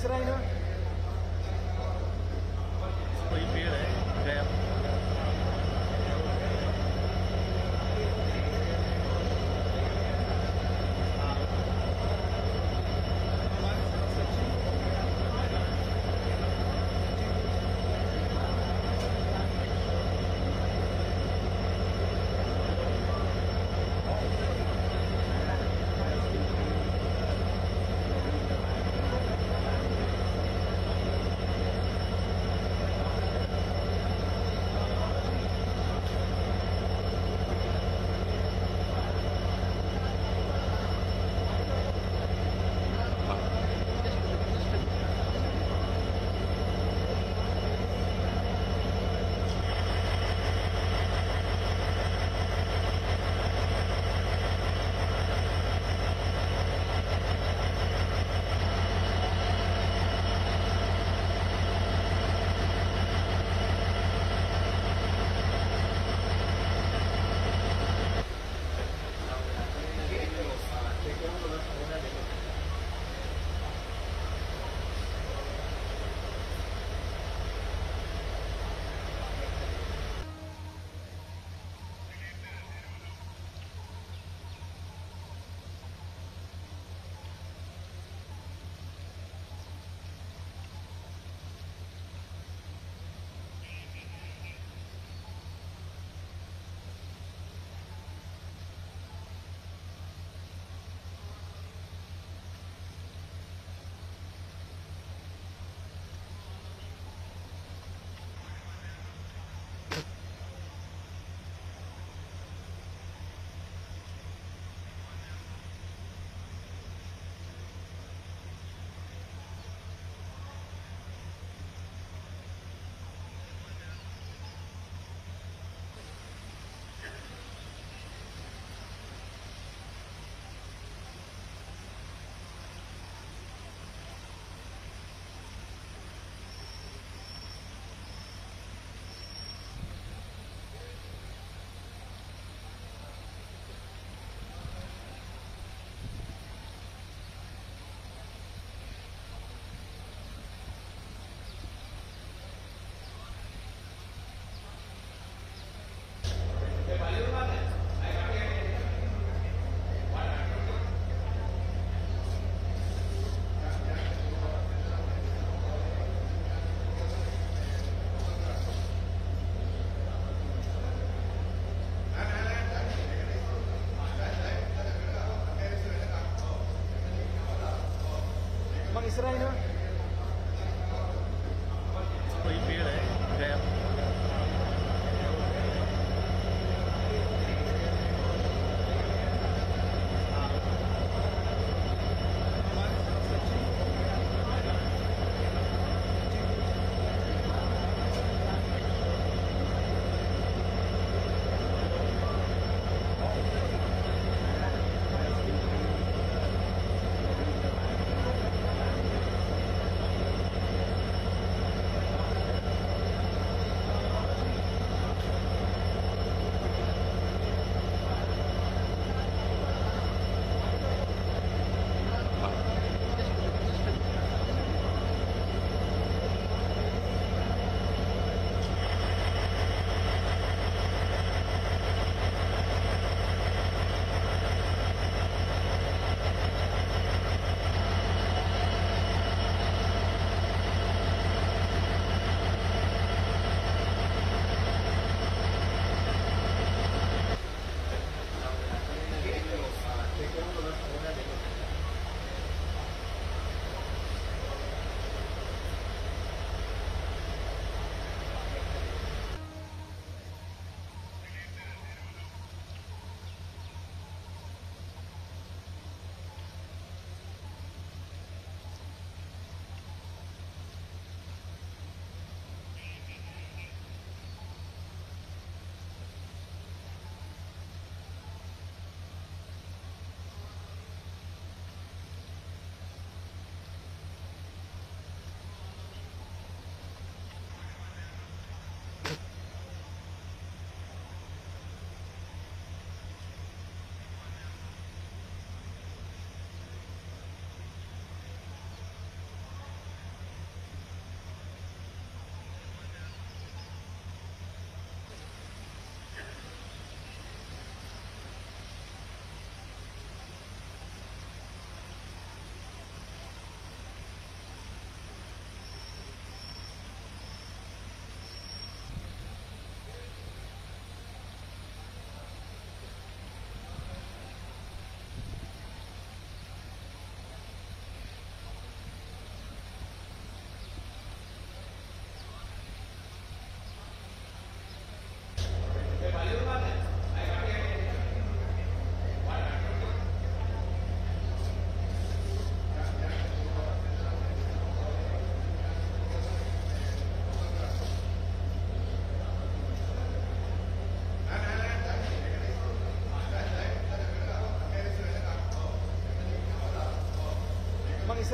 दिख रहा है ना? कोई पेड़ है गया।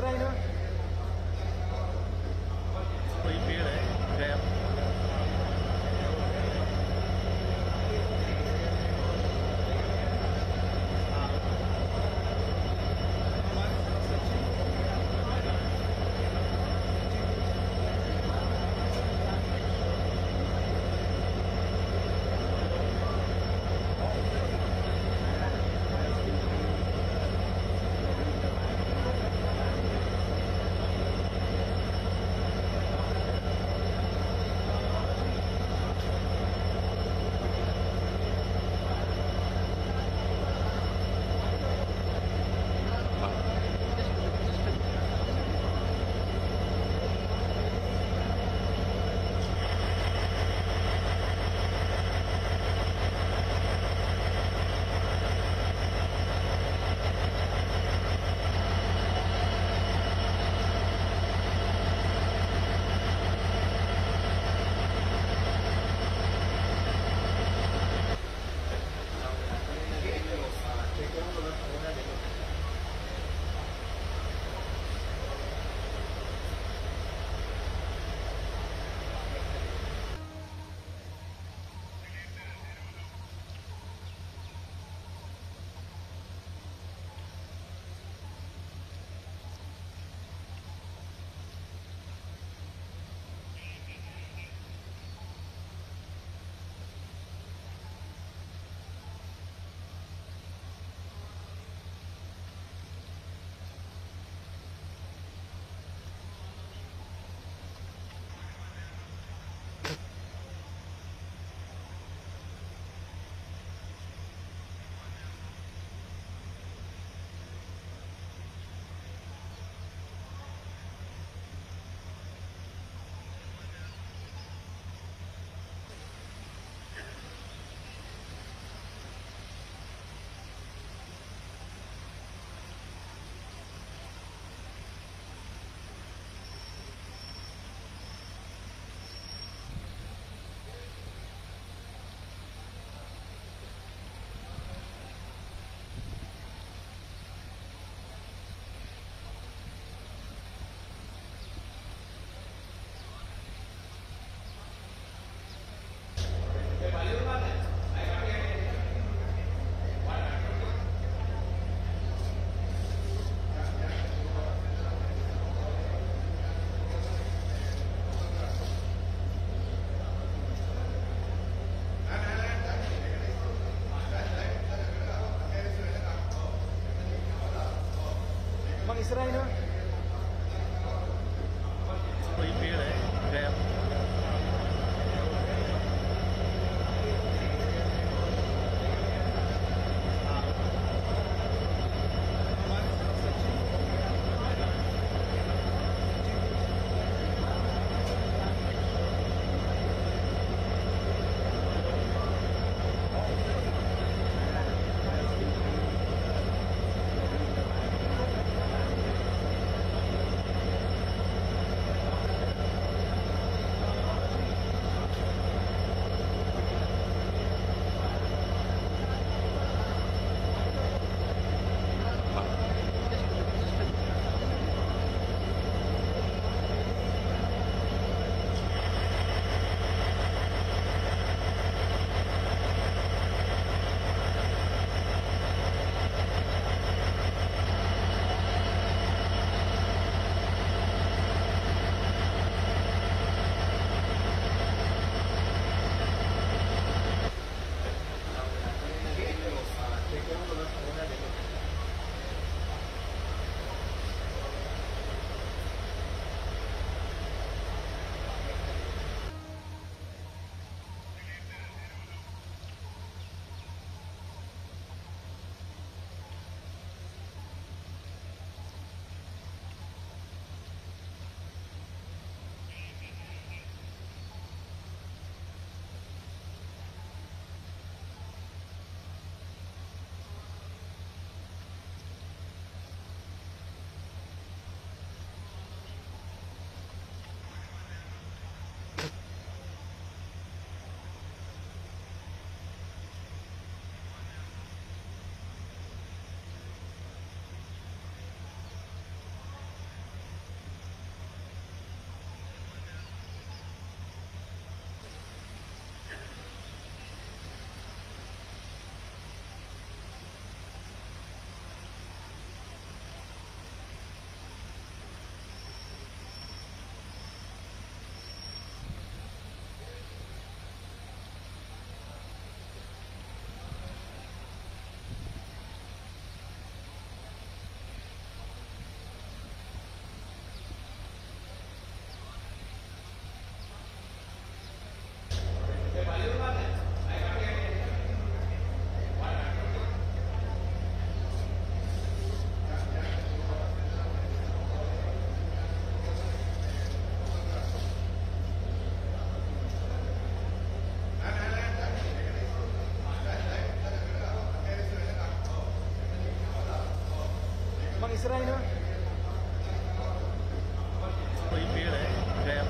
रहा है ना? कोई पेड़ है गया। Mag-Israel na? कोई पेड़ है गया। Israel. कोई पेड़ है गया।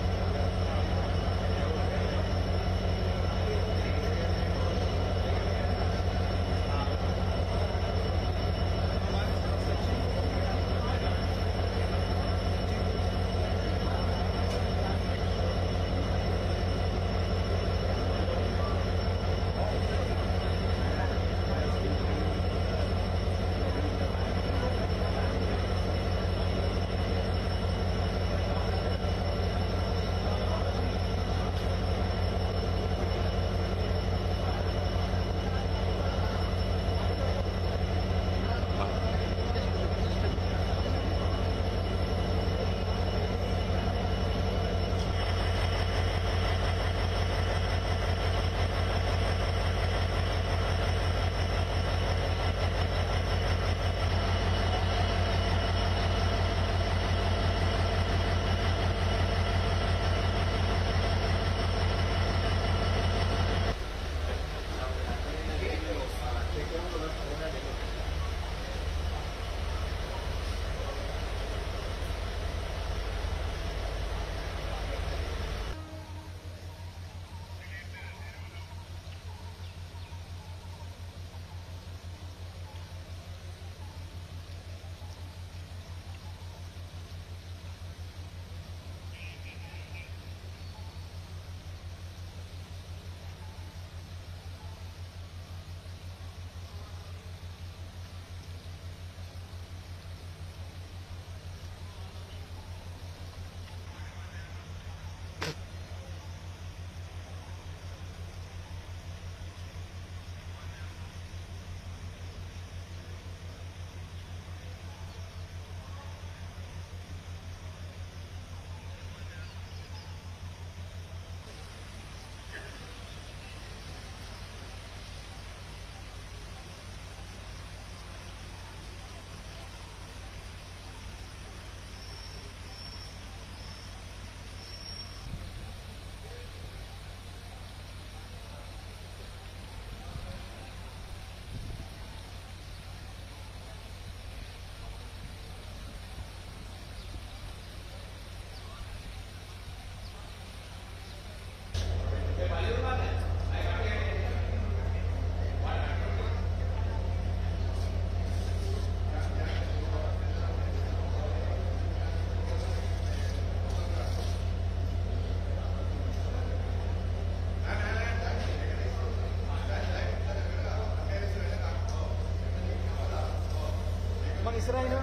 Israel.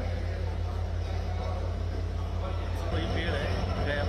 कोई पेड़ है गया।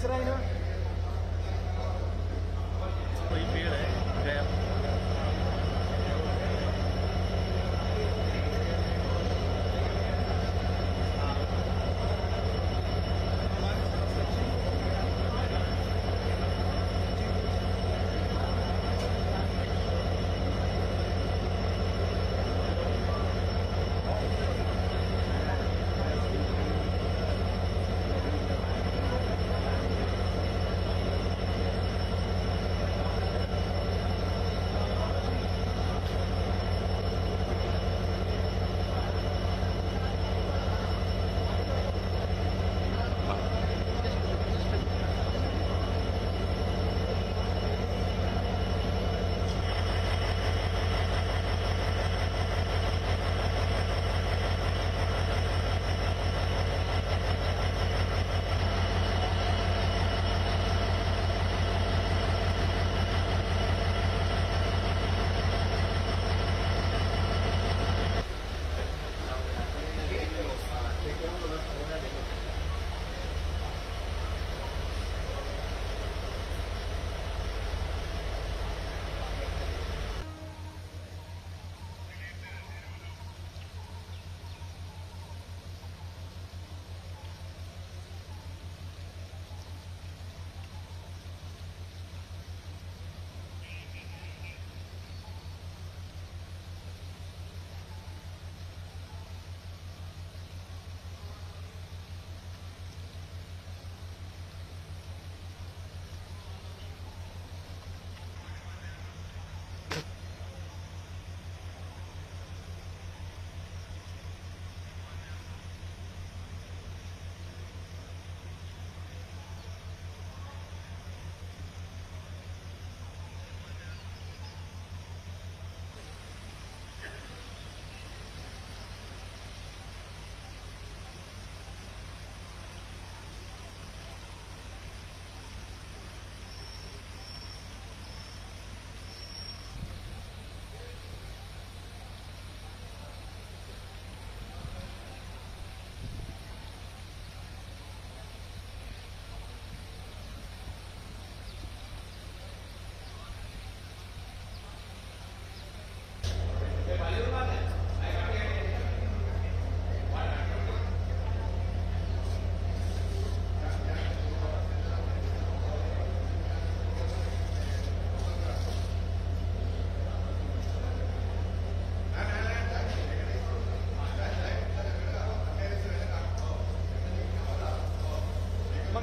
इसराइल कोई पेड़ है गया।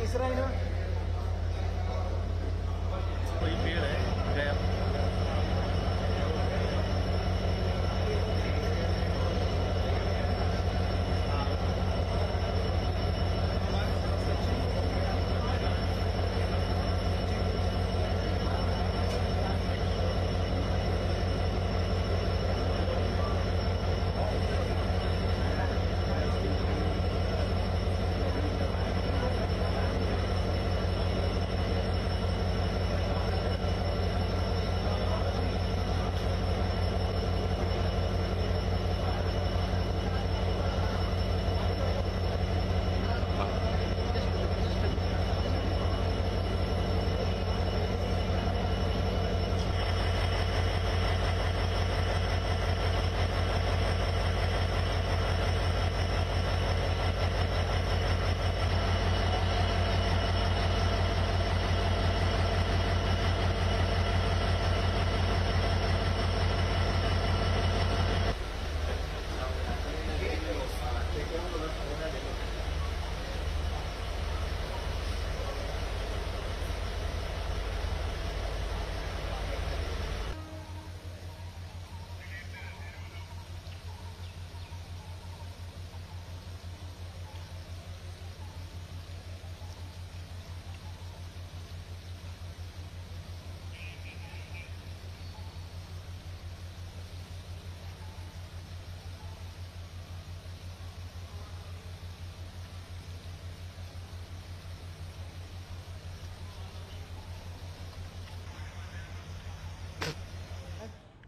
इसराइल कोई पेड़ है गया।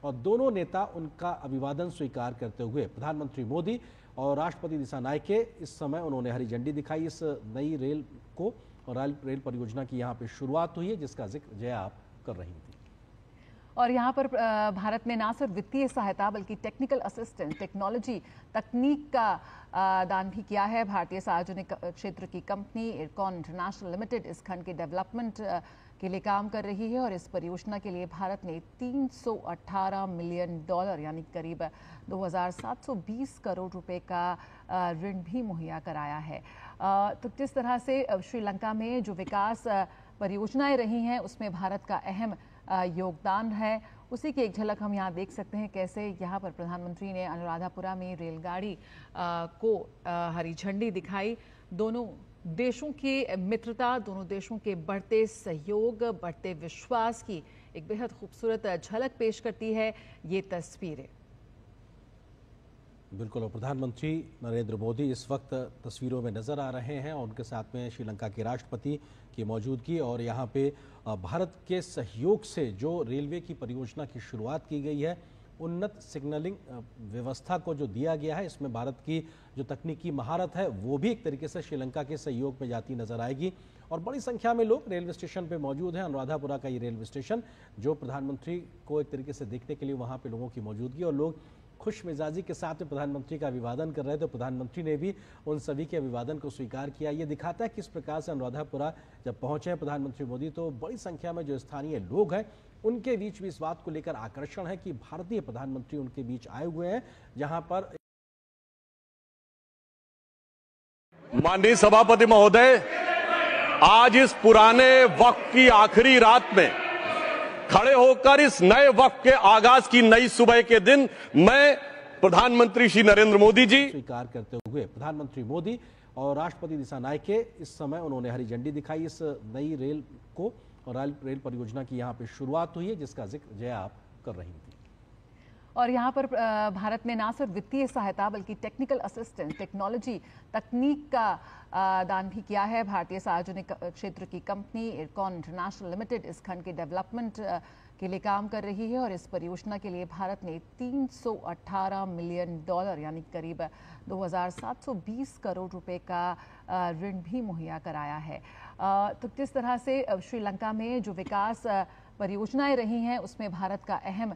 और दोनों नेता उनका अभिवादन स्वीकार करते हुए प्रधानमंत्री मोदी और राष्ट्रपति दिशा नायके इस समय उन्होंने हरी झंडी दिखाई इस नई रेल को और रेल परियोजना की यहाँ पे शुरुआत हुई है, जिसका जिक्र जया आप कर रही थी। और यहाँ पर भारत ने ना सिर्फ वित्तीय सहायता बल्कि टेक्निकल असिस्टेंस, टेक्नोलॉजी, तकनीक का दान भी किया है। भारतीय सार्वजनिक क्षेत्र की कंपनी इरकॉन इंटरनेशनल लिमिटेड इस खंड के डेवलपमेंट के लिए काम कर रही है और इस परियोजना के लिए भारत ने $318 मिलियन यानी करीब 2,720 करोड़ रुपए का ऋण भी मुहैया कराया है। तो किस तरह से श्रीलंका में जो विकास परियोजनाएं रही हैं उसमें भारत का अहम योगदान है, उसी की एक झलक हम यहाँ देख सकते हैं। कैसे यहाँ पर प्रधानमंत्री ने अनुराधापुरा में रेलगाड़ी को हरी झंडी दिखाई। दोनों देशों की मित्रता, दोनों देशों के बढ़ते सहयोग, बढ़ते विश्वास की एक बेहद खूबसूरत झलक पेश करती है ये तस्वीरें। बिल्कुल, और प्रधानमंत्री नरेंद्र मोदी इस वक्त तस्वीरों में नजर आ रहे हैं और उनके साथ में श्रीलंका के राष्ट्रपति की मौजूदगी। और यहाँ पे भारत के सहयोग से जो रेलवे की परियोजना की शुरुआत की गई है, उन्नत सिग्नलिंग व्यवस्था को जो दिया गया है, इसमें भारत की जो तकनीकी महारत है वो भी एक तरीके से श्रीलंका के सहयोग में जाती नजर आएगी। और बड़ी संख्या में लोग रेलवे स्टेशन पे मौजूद हैं। अनुराधापुरा का ये रेलवे स्टेशन जो प्रधानमंत्री को एक तरीके से देखने के लिए वहाँ पे लोगों की मौजूदगी, और लोग खुश मिजाजी के साथ प्रधानमंत्री का अभिवादन कर रहे थे। तो प्रधानमंत्री ने भी उन सभी के अभिवादन को स्वीकार किया। ये दिखाता है किस प्रकार से अनुराधापुरा जब पहुंचे हैं प्रधानमंत्री मोदी, तो बड़ी संख्या में जो स्थानीय लोग हैं उनके बीच भी इस बात को लेकर आकर्षण है कि भारतीय प्रधानमंत्री उनके बीच आए हुए हैं। जहां पर माननीय सभापति महोदय, आज इस पुराने वक्त की आखिरी रात में खड़े होकर इस नए वक्त के आगाज की नई सुबह के दिन मैं प्रधानमंत्री श्री नरेंद्र मोदी जी स्वीकार करते हुए प्रधानमंत्री मोदी और राष्ट्रपति दिशानायके इस समय उन्होंने हरी झंडी दिखाई इस नई रेल को, और रेल परियोजना की यहाँ पे शुरुआत हुई है, जिसका जिक्र जया आप कर रही थी। और यहाँ पर भारत ने ना सिर्फ वित्तीय सहायता बल्कि टेक्निकल असिस्टेंस, टेक्नोलॉजी, तकनीक का दान भी किया है। भारतीय सार्वजनिक क्षेत्र की कंपनी इरकॉन इंटरनेशनल लिमिटेड इस खंड के डेवलपमेंट के लिए काम कर रही है और इस परियोजना के लिए भारत ने $318 मिलियन यानी करीब 2,720 करोड़ रुपए का ऋण भी मुहैया कराया है। तो किस तरह से श्रीलंका में जो विकास परियोजनाएं रही हैं उसमें भारत का अहम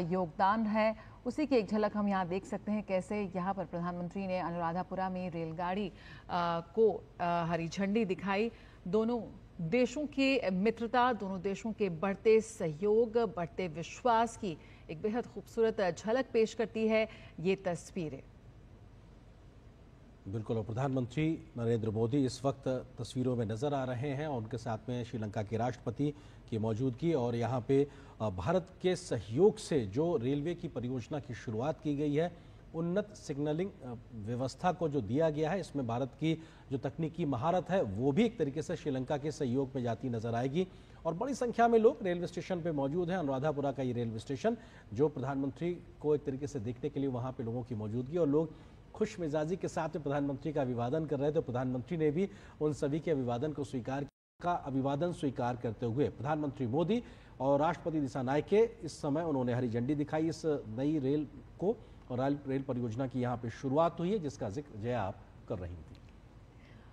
योगदान है, उसी की एक झलक हम यहाँ देख सकते हैं। कैसे यहाँ पर प्रधानमंत्री ने अनुराधापुरा में रेलगाड़ी को हरी झंडी दिखाई। दोनों देशों की मित्रता, दोनों देशों के बढ़ते सहयोग, बढ़ते विश्वास की एक बेहद खूबसूरत झलक पेश करती है ये तस्वीरें। बिल्कुल, और प्रधानमंत्री नरेंद्र मोदी इस वक्त तस्वीरों में नजर आ रहे हैं और उनके साथ में श्रीलंका के राष्ट्रपति की मौजूदगी। और यहाँ पे भारत के सहयोग से जो रेलवे की परियोजना की शुरुआत की गई है, उन्नत सिग्नलिंग व्यवस्था को जो दिया गया है, इसमें भारत की जो तकनीकी महारत है वो भी एक तरीके से श्रीलंका के सहयोग में जाती नजर आएगी। और बड़ी संख्या में लोग रेलवे स्टेशन पे मौजूद हैं। अनुराधापुरा का ये रेलवे स्टेशन जो प्रधानमंत्री को एक तरीके से देखने के लिए वहाँ पे लोगों की मौजूदगी, और लोग खुश मिजाजी के साथ प्रधानमंत्री का अभिवादन कर रहे थे। तो प्रधानमंत्री ने भी उन सभी के अभिवादन को स्वीकार करते हुए प्रधानमंत्री मोदी और राष्ट्रपति दिशानायके इस समय उन्होंने हरी झंडी दिखाई इस नई रेल को, और रेल परियोजना की यहाँ पे शुरुआत हुई है, जिसका जिक्र जया आप कर रही थी।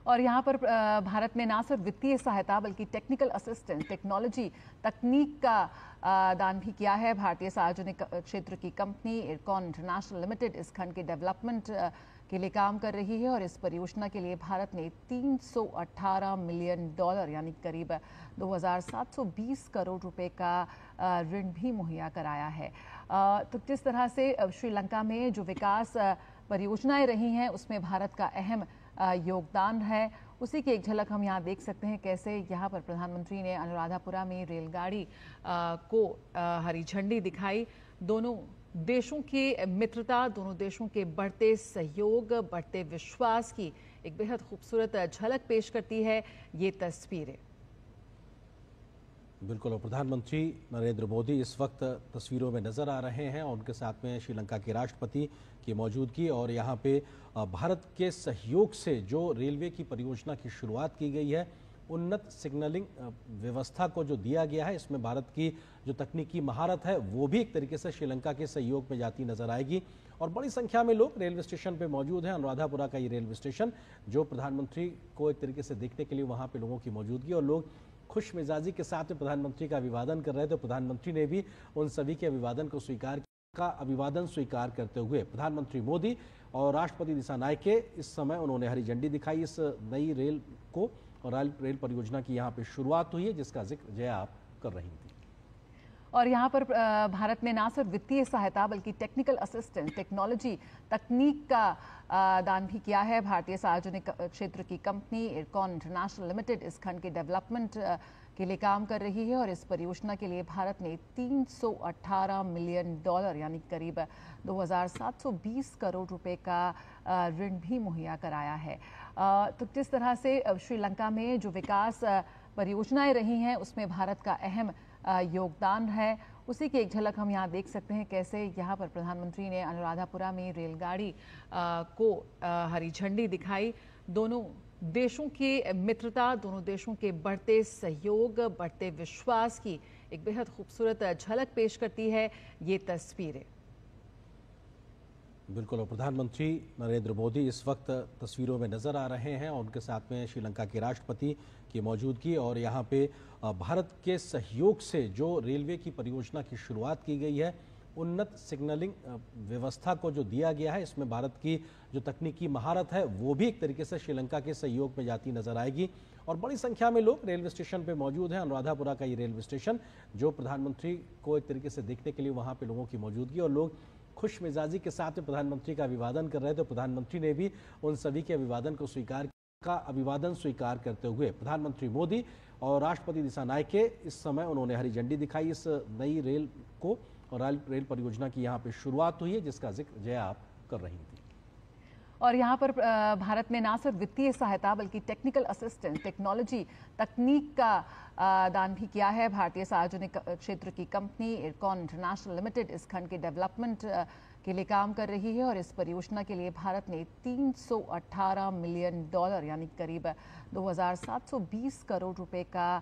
और यहाँ पर भारत ने ना सिर्फ वित्तीय सहायता बल्कि टेक्निकल असिस्टेंस, टेक्नोलॉजी, तकनीक का दान भी किया है। भारतीय सार्वजनिक क्षेत्र की कंपनी इरकॉन इंटरनेशनल लिमिटेड इस खंड के डेवलपमेंट के लिए काम कर रही है और इस परियोजना के लिए भारत ने $318 मिलियन यानी करीब 2,720 करोड़ रुपए का ऋण भी मुहैया कराया है। तो किस तरह से श्रीलंका में जो विकास परियोजनाएं रही हैं उसमें भारत का अहम योगदान है, उसी की एक झलक हम यहाँ देख सकते हैं। कैसे यहाँ पर प्रधानमंत्री ने अनुराधापुरा में रेलगाड़ी को हरी झंडी दिखाई। दोनों देशों की मित्रता, दोनों देशों के बढ़ते सहयोग, बढ़ते विश्वास की एक बेहद खूबसूरत झलक पेश करती है ये तस्वीरें। बिल्कुल, और प्रधानमंत्री नरेंद्र मोदी इस वक्त तस्वीरों में नजर आ रहे हैं और उनके साथ में श्रीलंका के राष्ट्रपति की मौजूदगी। और यहाँ पे भारत के सहयोग से जो रेलवे की परियोजना की शुरुआत की गई है, उन्नत सिग्नलिंग व्यवस्था को जो दिया गया है, इसमें भारत की जो तकनीकी महारत है वो भी एक तरीके से श्रीलंका के सहयोग में जाती नजर आएगी। और बड़ी संख्या में लोग रेलवे स्टेशन पे मौजूद हैं। अनुराधापुरा का ये रेलवे स्टेशन जो प्रधानमंत्री को एक तरीके से देखने के लिए वहाँ पे लोगों की मौजूदगी और लोग खुश मिजाजी के साथ में प्रधानमंत्री का अभिवादन कर रहे थे। प्रधानमंत्री ने भी उन सभी के अभिवादन को अभिवादन स्वीकार करते हुए प्रधानमंत्री मोदी और राष्ट्रपति दिशानायके इस समय उन्होंने हरी झंडी दिखाई इस नई रेल को और रेल परियोजना की यहाँ पे शुरुआत हुई है, जिसका जिक्र जया आप कर रही थी। और यहाँ पर भारत ने ना सिर्फ वित्तीय सहायता बल्कि टेक्निकल असिस्टेंस, टेक्नोलॉजी, तकनीक का दान भी किया है। भारतीय सार्वजनिक क्षेत्र की कंपनी इरकॉन इंटरनेशनल लिमिटेड इस खंड के डेवलपमेंट के लिए काम कर रही है और इस परियोजना के लिए भारत ने $318 मिलियन यानी करीब 2,720 करोड़ रुपए का ऋण भी मुहैया कराया है। तो जिस तरह से श्रीलंका में जो विकास परियोजनाएं रही हैं उसमें भारत का अहम योगदान है, उसी की एक झलक हम यहाँ देख सकते हैं। कैसे यहाँ पर प्रधानमंत्री ने अनुराधापुरा में रेलगाड़ी को हरी झंडी दिखाई। दोनों देशों की मित्रता, दोनों देशों के बढ़ते सहयोग, बढ़ते विश्वास की एक बेहद खूबसूरत झलक पेश करती है ये तस्वीरें। बिल्कुल, और प्रधानमंत्री नरेंद्र मोदी इस वक्त तस्वीरों में नजर आ रहे हैं और उनके साथ में श्रीलंका के राष्ट्रपति की मौजूदगी और यहाँ पे भारत के सहयोग से जो रेलवे की परियोजना की शुरुआत की गई है, उन्नत सिग्नलिंग व्यवस्था को जो दिया गया है, इसमें भारत की जो तकनीकी महारत है वो भी एक तरीके से श्रीलंका के सहयोग में जाती नजर आएगी। और बड़ी संख्या में लोग रेलवे स्टेशन पे मौजूद हैं। अनुराधापुरा का ये रेलवे स्टेशन जो प्रधानमंत्री को एक तरीके से देखने के लिए वहाँ पे लोगों की मौजूदगी और लोग खुश मिजाजी के साथ में प्रधानमंत्री का अभिवादन कर रहे थे। प्रधानमंत्री ने भी उन सभी के अभिवादन को अभिवादन स्वीकार करते हुए प्रधानमंत्री मोदी और राष्ट्रपति दिशानायके इस समय उन्होंने हरी झंडी दिखाई इस नई रेल को और रेल परियोजना की यहाँ पे शुरुआत हुई है, जिसका जिक्र जया आप कर रही थी। और यहाँ पर भारत ने ना सिर्फ वित्तीय सहायता बल्कि टेक्निकल असिस्टेंस, टेक्नोलॉजी, तकनीक का दान भी किया है। भारतीय सार्वजनिक क्षेत्र की कंपनी इरकॉन इंटरनेशनल लिमिटेड इस खंड के डेवलपमेंट के लिए काम कर रही है और इस परियोजना के लिए भारत ने $318 मिलियन यानी करीब 2,720 करोड़ रुपए का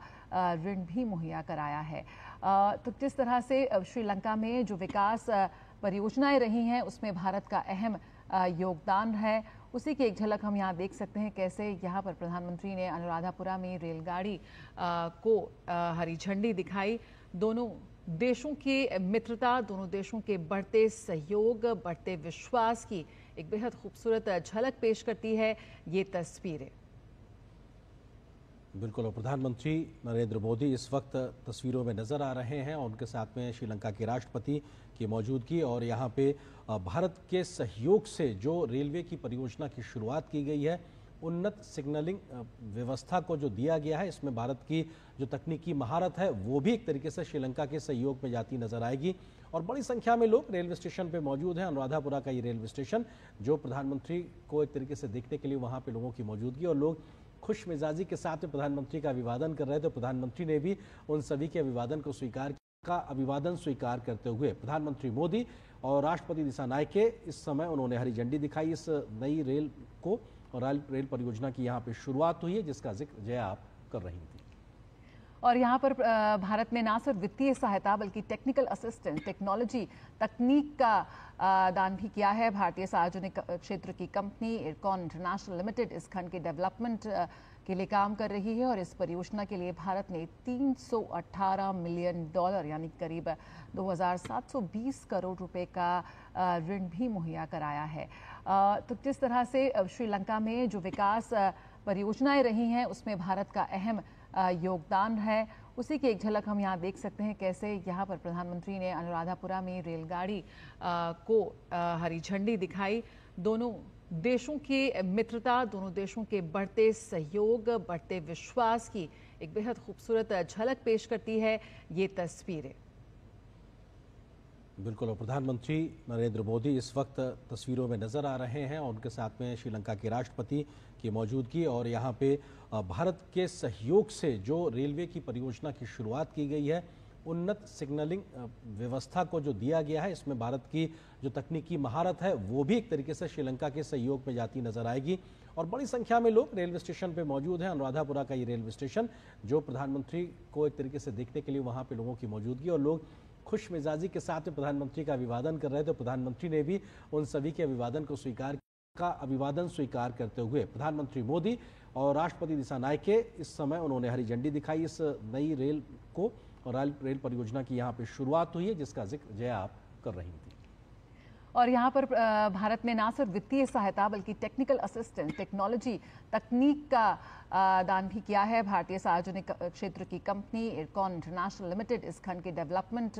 ऋण भी मुहैया कराया है। तो जिस तरह से श्रीलंका में जो विकास परियोजनाएं रही हैं उसमें भारत का अहम योगदान है, उसी की एक झलक हम यहाँ देख सकते हैं। कैसे यहाँ पर प्रधानमंत्री ने अनुराधापुरा में रेलगाड़ी को हरी झंडी दिखाई। दोनों देशों की मित्रता, दोनों देशों के बढ़ते सहयोग, बढ़ते विश्वास की एक बेहद खूबसूरत झलक पेश करती है ये तस्वीरें। बिल्कुल, और प्रधानमंत्री नरेंद्र मोदी इस वक्त तस्वीरों में नजर आ रहे हैं और उनके साथ में श्रीलंका के राष्ट्रपति की मौजूदगी और यहाँ पे भारत के सहयोग से जो रेलवे की परियोजना की शुरुआत की गई है, उन्नत सिग्नलिंग व्यवस्था को जो दिया गया है, इसमें भारत की जो तकनीकी महारत है वो भी एक तरीके से श्रीलंका के सहयोग में जाती नजर आएगी। और बड़ी संख्या में लोग रेलवे स्टेशन पे मौजूद हैं। अनुराधापुरा का ये रेलवे स्टेशन जो प्रधानमंत्री को एक तरीके से देखने के लिए वहाँ पे लोगों की मौजूदगी और लोग खुश मिजाजी के साथ में प्रधानमंत्री का अभिवादन कर रहे थे। प्रधानमंत्री ने भी उन सभी के अभिवादन को अभिवादन स्वीकार करते हुए प्रधानमंत्री मोदी और राष्ट्रपति दिशानायके इस समय उन्होंने हरी झंडी दिखाई इस नई रेल को और रेल परियोजना की यहाँ पे शुरुआत हुई है, जिसका जिक्र जया आप कर रही थी। और यहाँ पर भारत ने ना सिर्फ वित्तीय सहायता बल्कि टेक्निकल असिस्टेंस, टेक्नोलॉजी, तकनीक का दान भी किया है। भारतीय सार्वजनिक क्षेत्र की कंपनी इरकॉन इंटरनेशनल लिमिटेड इस खंड के डेवलपमेंट के लिए काम कर रही है और इस परियोजना के लिए भारत ने $318 मिलियन यानी करीब 2,720 करोड़ रुपए का ऋण भी मुहैया कराया है। तो जिस तरह से श्रीलंका में जो विकास परियोजनाएं रही हैं उसमें भारत का अहम योगदान है, उसी की एक झलक हम यहाँ देख सकते हैं। कैसे यहाँ पर प्रधानमंत्री ने अनुराधापुरा में रेलगाड़ी को हरी झंडी दिखाई। दोनों देशों की मित्रता, दोनों देशों के बढ़ते सहयोग, बढ़ते विश्वास की एक बेहद खूबसूरत झलक पेश करती है ये तस्वीरें। बिल्कुल, और प्रधानमंत्री नरेंद्र मोदी इस वक्त तस्वीरों में नजर आ रहे हैं और उनके साथ में श्रीलंका के राष्ट्रपति की मौजूदगी और यहाँ पे भारत के सहयोग से जो रेलवे की परियोजना की शुरुआत की गई है, उन्नत सिग्नलिंग व्यवस्था को जो दिया गया है, इसमें भारत की जो तकनीकी महारत है वो भी एक तरीके से श्रीलंका के सहयोग में जाती नजर आएगी। और बड़ी संख्या में लोग रेलवे स्टेशन पे मौजूद हैं। अनुराधापुरा का ये रेलवे स्टेशन जो प्रधानमंत्री को एक तरीके से देखने के लिए वहाँ पे लोगों की मौजूदगी और लोग खुश मिजाजी के साथ में प्रधानमंत्री का अभिवादन कर रहे थे। प्रधानमंत्री ने भी उन सभी के अभिवादन स्वीकार करते हुए प्रधानमंत्री मोदी और राष्ट्रपति दिसानायके इस समय उन्होंने हरी झंडी दिखाई इस नई रेल को, और रेल परियोजना की यहाँ पे शुरुआत हुई है, जिसका जिक्र जया आप कर रही थी। और यहाँ पर भारत ने ना सिर्फ वित्तीय सहायता बल्कि टेक्निकल असिस्टेंस, टेक्नोलॉजी, तकनीक का दान भी किया है। भारतीय सार्वजनिक क्षेत्र की कंपनी इरकॉन इंटरनेशनल लिमिटेड इस खंड के डेवलपमेंट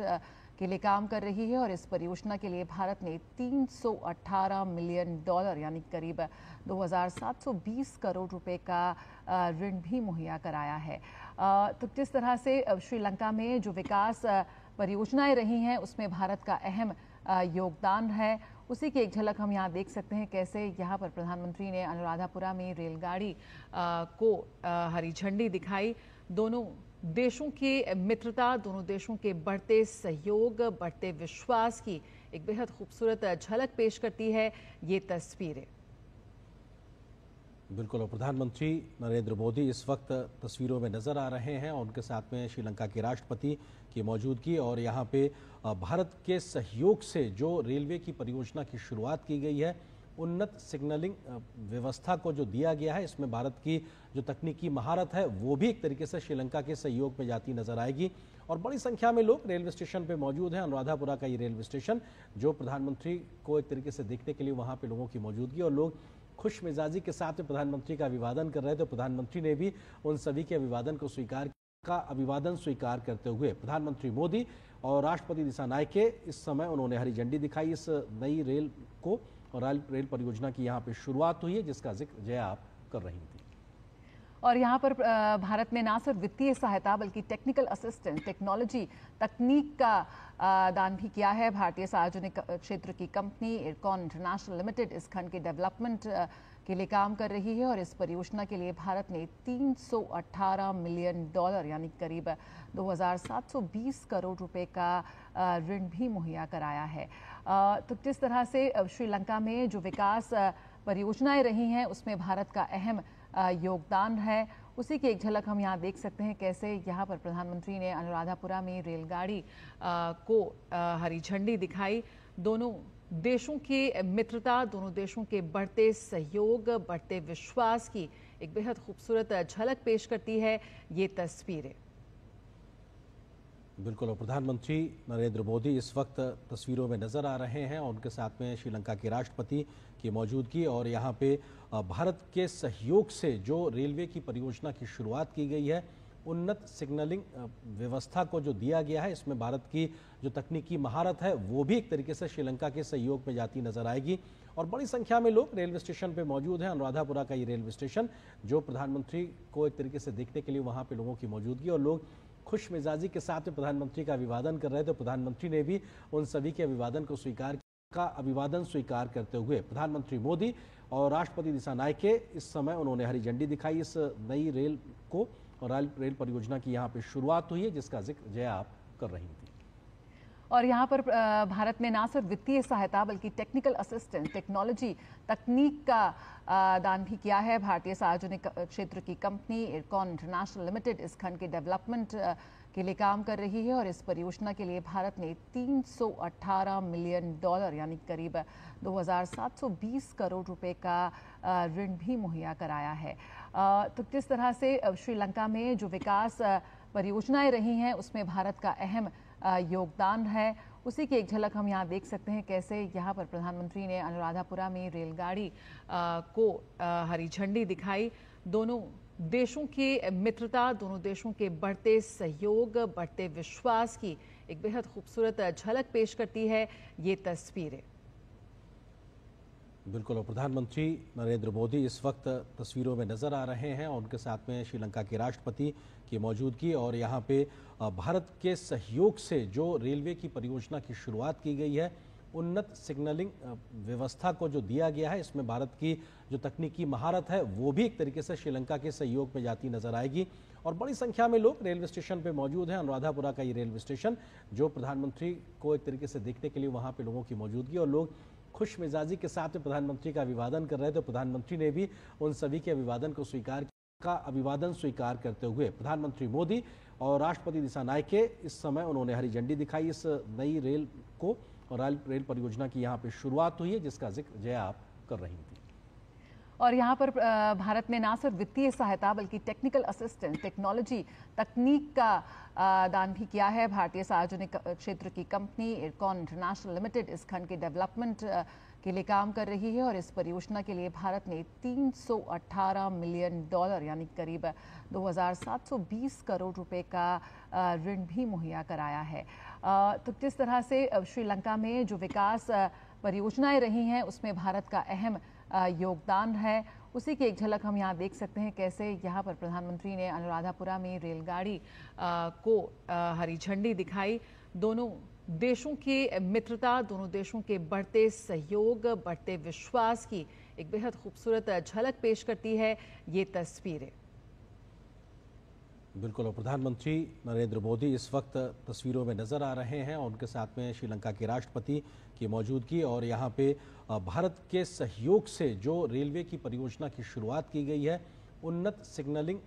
के लिए काम कर रही है और इस परियोजना के लिए भारत ने $318 मिलियन यानी करीब 2,720 करोड़ रुपए का ऋण भी मुहैया कराया है। तो जिस तरह से श्रीलंका में जो विकास परियोजनाएं रही हैं उसमें भारत का अहम योगदान है, उसी की एक झलक हम यहाँ देख सकते हैं कैसे यहाँ पर प्रधानमंत्री ने अनुराधापुरा में रेलगाड़ी को हरी झंडी दिखाई। दोनों देशों की मित्रता, दोनों देशों के बढ़ते सहयोग, बढ़ते विश्वास की एक बेहद खूबसूरत झलक पेश करती है ये तस्वीरें। बिल्कुल, और प्रधानमंत्री नरेंद्र मोदी इस वक्त तस्वीरों में नजर आ रहे हैं और उनके साथ में श्रीलंका के राष्ट्रपति की मौजूदगी, और यहाँ पे भारत के सहयोग से जो रेलवे की परियोजना की शुरुआत की गई है, उन्नत सिग्नलिंग व्यवस्था को जो दिया गया है, इसमें भारत की जो तकनीकी महारत है वो भी एक तरीके से श्रीलंका के सहयोग में जाती नजर आएगी। और बड़ी संख्या में लोग रेलवे स्टेशन पे मौजूद हैं। अनुराधापुरा का ये रेलवे स्टेशन जो प्रधानमंत्री को एक तरीके से देखने के लिए वहाँ पे लोगों की मौजूदगी, और लोग खुश मिजाजी के साथ में प्रधानमंत्री का अभिवादन कर रहे थे। प्रधानमंत्री ने भी उन सभी के अभिवादन स्वीकार करते हुए प्रधानमंत्री मोदी और राष्ट्रपति दिसानायके इस समय उन्होंने हरी झंडी दिखाई इस नई रेल को, और रेल परियोजना की यहाँ पे शुरुआत हुई है, जिसका जिक्र जया आप कर रही थी। और यहाँ पर भारत ने ना सिर्फ वित्तीय सहायता बल्कि टेक्निकल असिस्टेंस, टेक्नोलॉजी, तकनीक का दान भी किया है। भारतीय सार्वजनिक क्षेत्र की कंपनी इरकॉन इंटरनेशनल लिमिटेड इस खंड के डेवलपमेंट के लिए काम कर रही है और इस परियोजना के लिए भारत ने $318 मिलियन यानी करीब 2,720 करोड़ रुपए का ऋण भी मुहैया कराया है। तो जिस तरह से श्रीलंका में जो विकास परियोजनाएं रही हैं उसमें भारत का अहम योगदान है, उसी की एक झलक हम यहाँ देख सकते हैं कैसे यहाँ पर प्रधानमंत्री ने अनुराधापुरा में रेलगाड़ी को हरी झंडी दिखाई। दोनों देशों की मित्रता, दोनों देशों के बढ़ते सहयोग, बढ़ते विश्वास की एक बेहद खूबसूरत झलक पेश करती है ये तस्वीरें। बिल्कुल, और प्रधानमंत्री नरेंद्र मोदी इस वक्त तस्वीरों में नजर आ रहे हैं और उनके साथ में श्रीलंका के राष्ट्रपति की मौजूदगी, और यहाँ पे भारत के सहयोग से जो रेलवे की परियोजना की शुरुआत की गई है, उन्नत सिग्नलिंग व्यवस्था को जो दिया गया है, इसमें भारत की जो तकनीकी महारत है वो भी एक तरीके से श्रीलंका के सहयोग में जाती नजर आएगी। और बड़ी संख्या में लोग रेलवे स्टेशन पे मौजूद हैं। अनुराधापुरा का ये रेलवे स्टेशन जो प्रधानमंत्री को एक तरीके से देखने के लिए वहाँ पे लोगों की मौजूदगी, और लोग खुश मिजाजी के साथ में प्रधानमंत्री का अभिवादन कर रहे थे। प्रधानमंत्री ने भी उन सभी के अभिवादन स्वीकार करते हुए प्रधानमंत्री मोदी और राष्ट्रपति दिसानायके इस समय उन्होंने हरी झंडी दिखाई इस नई रेल को, और रेल परियोजना की यहाँ पे शुरुआत हुई है, जिसका जिक्र जया आप कर रही थी। और यहाँ पर भारत ने ना सिर्फ वित्तीय सहायता बल्कि टेक्निकल असिस्टेंस, टेक्नोलॉजी, तकनीक का दान भी किया है। भारतीय सार्वजनिक क्षेत्र की कंपनी इरकॉन इंटरनेशनल लिमिटेड इस खंड के डेवलपमेंट के लिए काम कर रही है और इस परियोजना के लिए भारत ने $318 मिलियन यानी करीब 2,720 करोड़ रुपए का ऋण भी मुहैया कराया है। तो जिस तरह से श्रीलंका में जो विकास परियोजनाएं रही हैं उसमें भारत का अहम योगदान है, उसी की एक झलक हम यहाँ देख सकते हैं कैसे यहाँ पर प्रधानमंत्री ने अनुराधापुरा में रेलगाड़ी को हरी झंडी दिखाई। दोनों देशों की मित्रता, दोनों देशों के बढ़ते सहयोग, बढ़ते विश्वास की एक बेहद खूबसूरत झलक पेश करती है ये तस्वीरें। बिल्कुल, और प्रधानमंत्री नरेंद्र मोदी इस वक्त तस्वीरों में नजर आ रहे हैं और उनके साथ में श्रीलंका के राष्ट्रपति की मौजूदगी, और यहाँ पे भारत के सहयोग से जो रेलवे की परियोजना की शुरुआत की गई है, उन्नत सिग्नलिंग व्यवस्था को जो दिया गया है, इसमें भारत की जो तकनीकी महारत है वो भी एक तरीके से श्रीलंका के सहयोग में जाती नजर आएगी। और बड़ी संख्या में लोग रेलवे स्टेशन पे मौजूद हैं। अनुराधापुरा का ये रेलवे स्टेशन जो प्रधानमंत्री को एक तरीके से देखने के लिए वहाँ पे लोगों की मौजूदगी, और लोग खुश मिजाजी के साथ में प्रधानमंत्री का अभिवादन कर रहे थे। प्रधानमंत्री ने भी उन सभी के अभिवादन का अभिवादन स्वीकार करते हुए प्रधानमंत्री मोदी और राष्ट्रपति दिसानायके इस समय उन्होंने हरी झंडी दिखाई इस नई रेल को और रेल परियोजना की यहाँ पे शुरुआत हुई है, जिसका जिक्र जया आप कर रही थी। और यहाँ पर भारत ने ना सिर्फ वित्तीय सहायता बल्कि टेक्निकल असिस्टेंस, टेक्नोलॉजी, तकनीक का दान भी किया है। भारतीय सार्वजनिक क्षेत्र की कंपनी इरकॉन इंटरनेशनल लिमिटेड इस खंड के डेवलपमेंट के लिए काम कर रही है और इस परियोजना के लिए भारत ने $318 मिलियन यानी करीब 2,720 करोड़ रुपए का ऋण भी मुहैया कराया है। तो किस तरह से श्रीलंका में जो विकास परियोजनाएं रही हैं उसमें भारत का अहम योगदान है, उसी की एक झलक हम यहाँ देख सकते हैं। कैसे यहाँ पर प्रधानमंत्री ने अनुराधापुरा में रेलगाड़ी को हरी झंडी दिखाई। दोनों देशों की मित्रता, दोनों देशों के बढ़ते सहयोग, बढ़ते विश्वास की एक बेहद खूबसूरत झलक पेश करती है ये तस्वीरें। बिल्कुल, और प्रधानमंत्री नरेंद्र मोदी इस वक्त तस्वीरों में नजर आ रहे हैं और उनके साथ में श्रीलंका के राष्ट्रपति की मौजूदगी और यहाँ पे भारत के सहयोग से जो रेलवे की परियोजना की शुरुआत की गई है, उन्नत सिग्नलिंग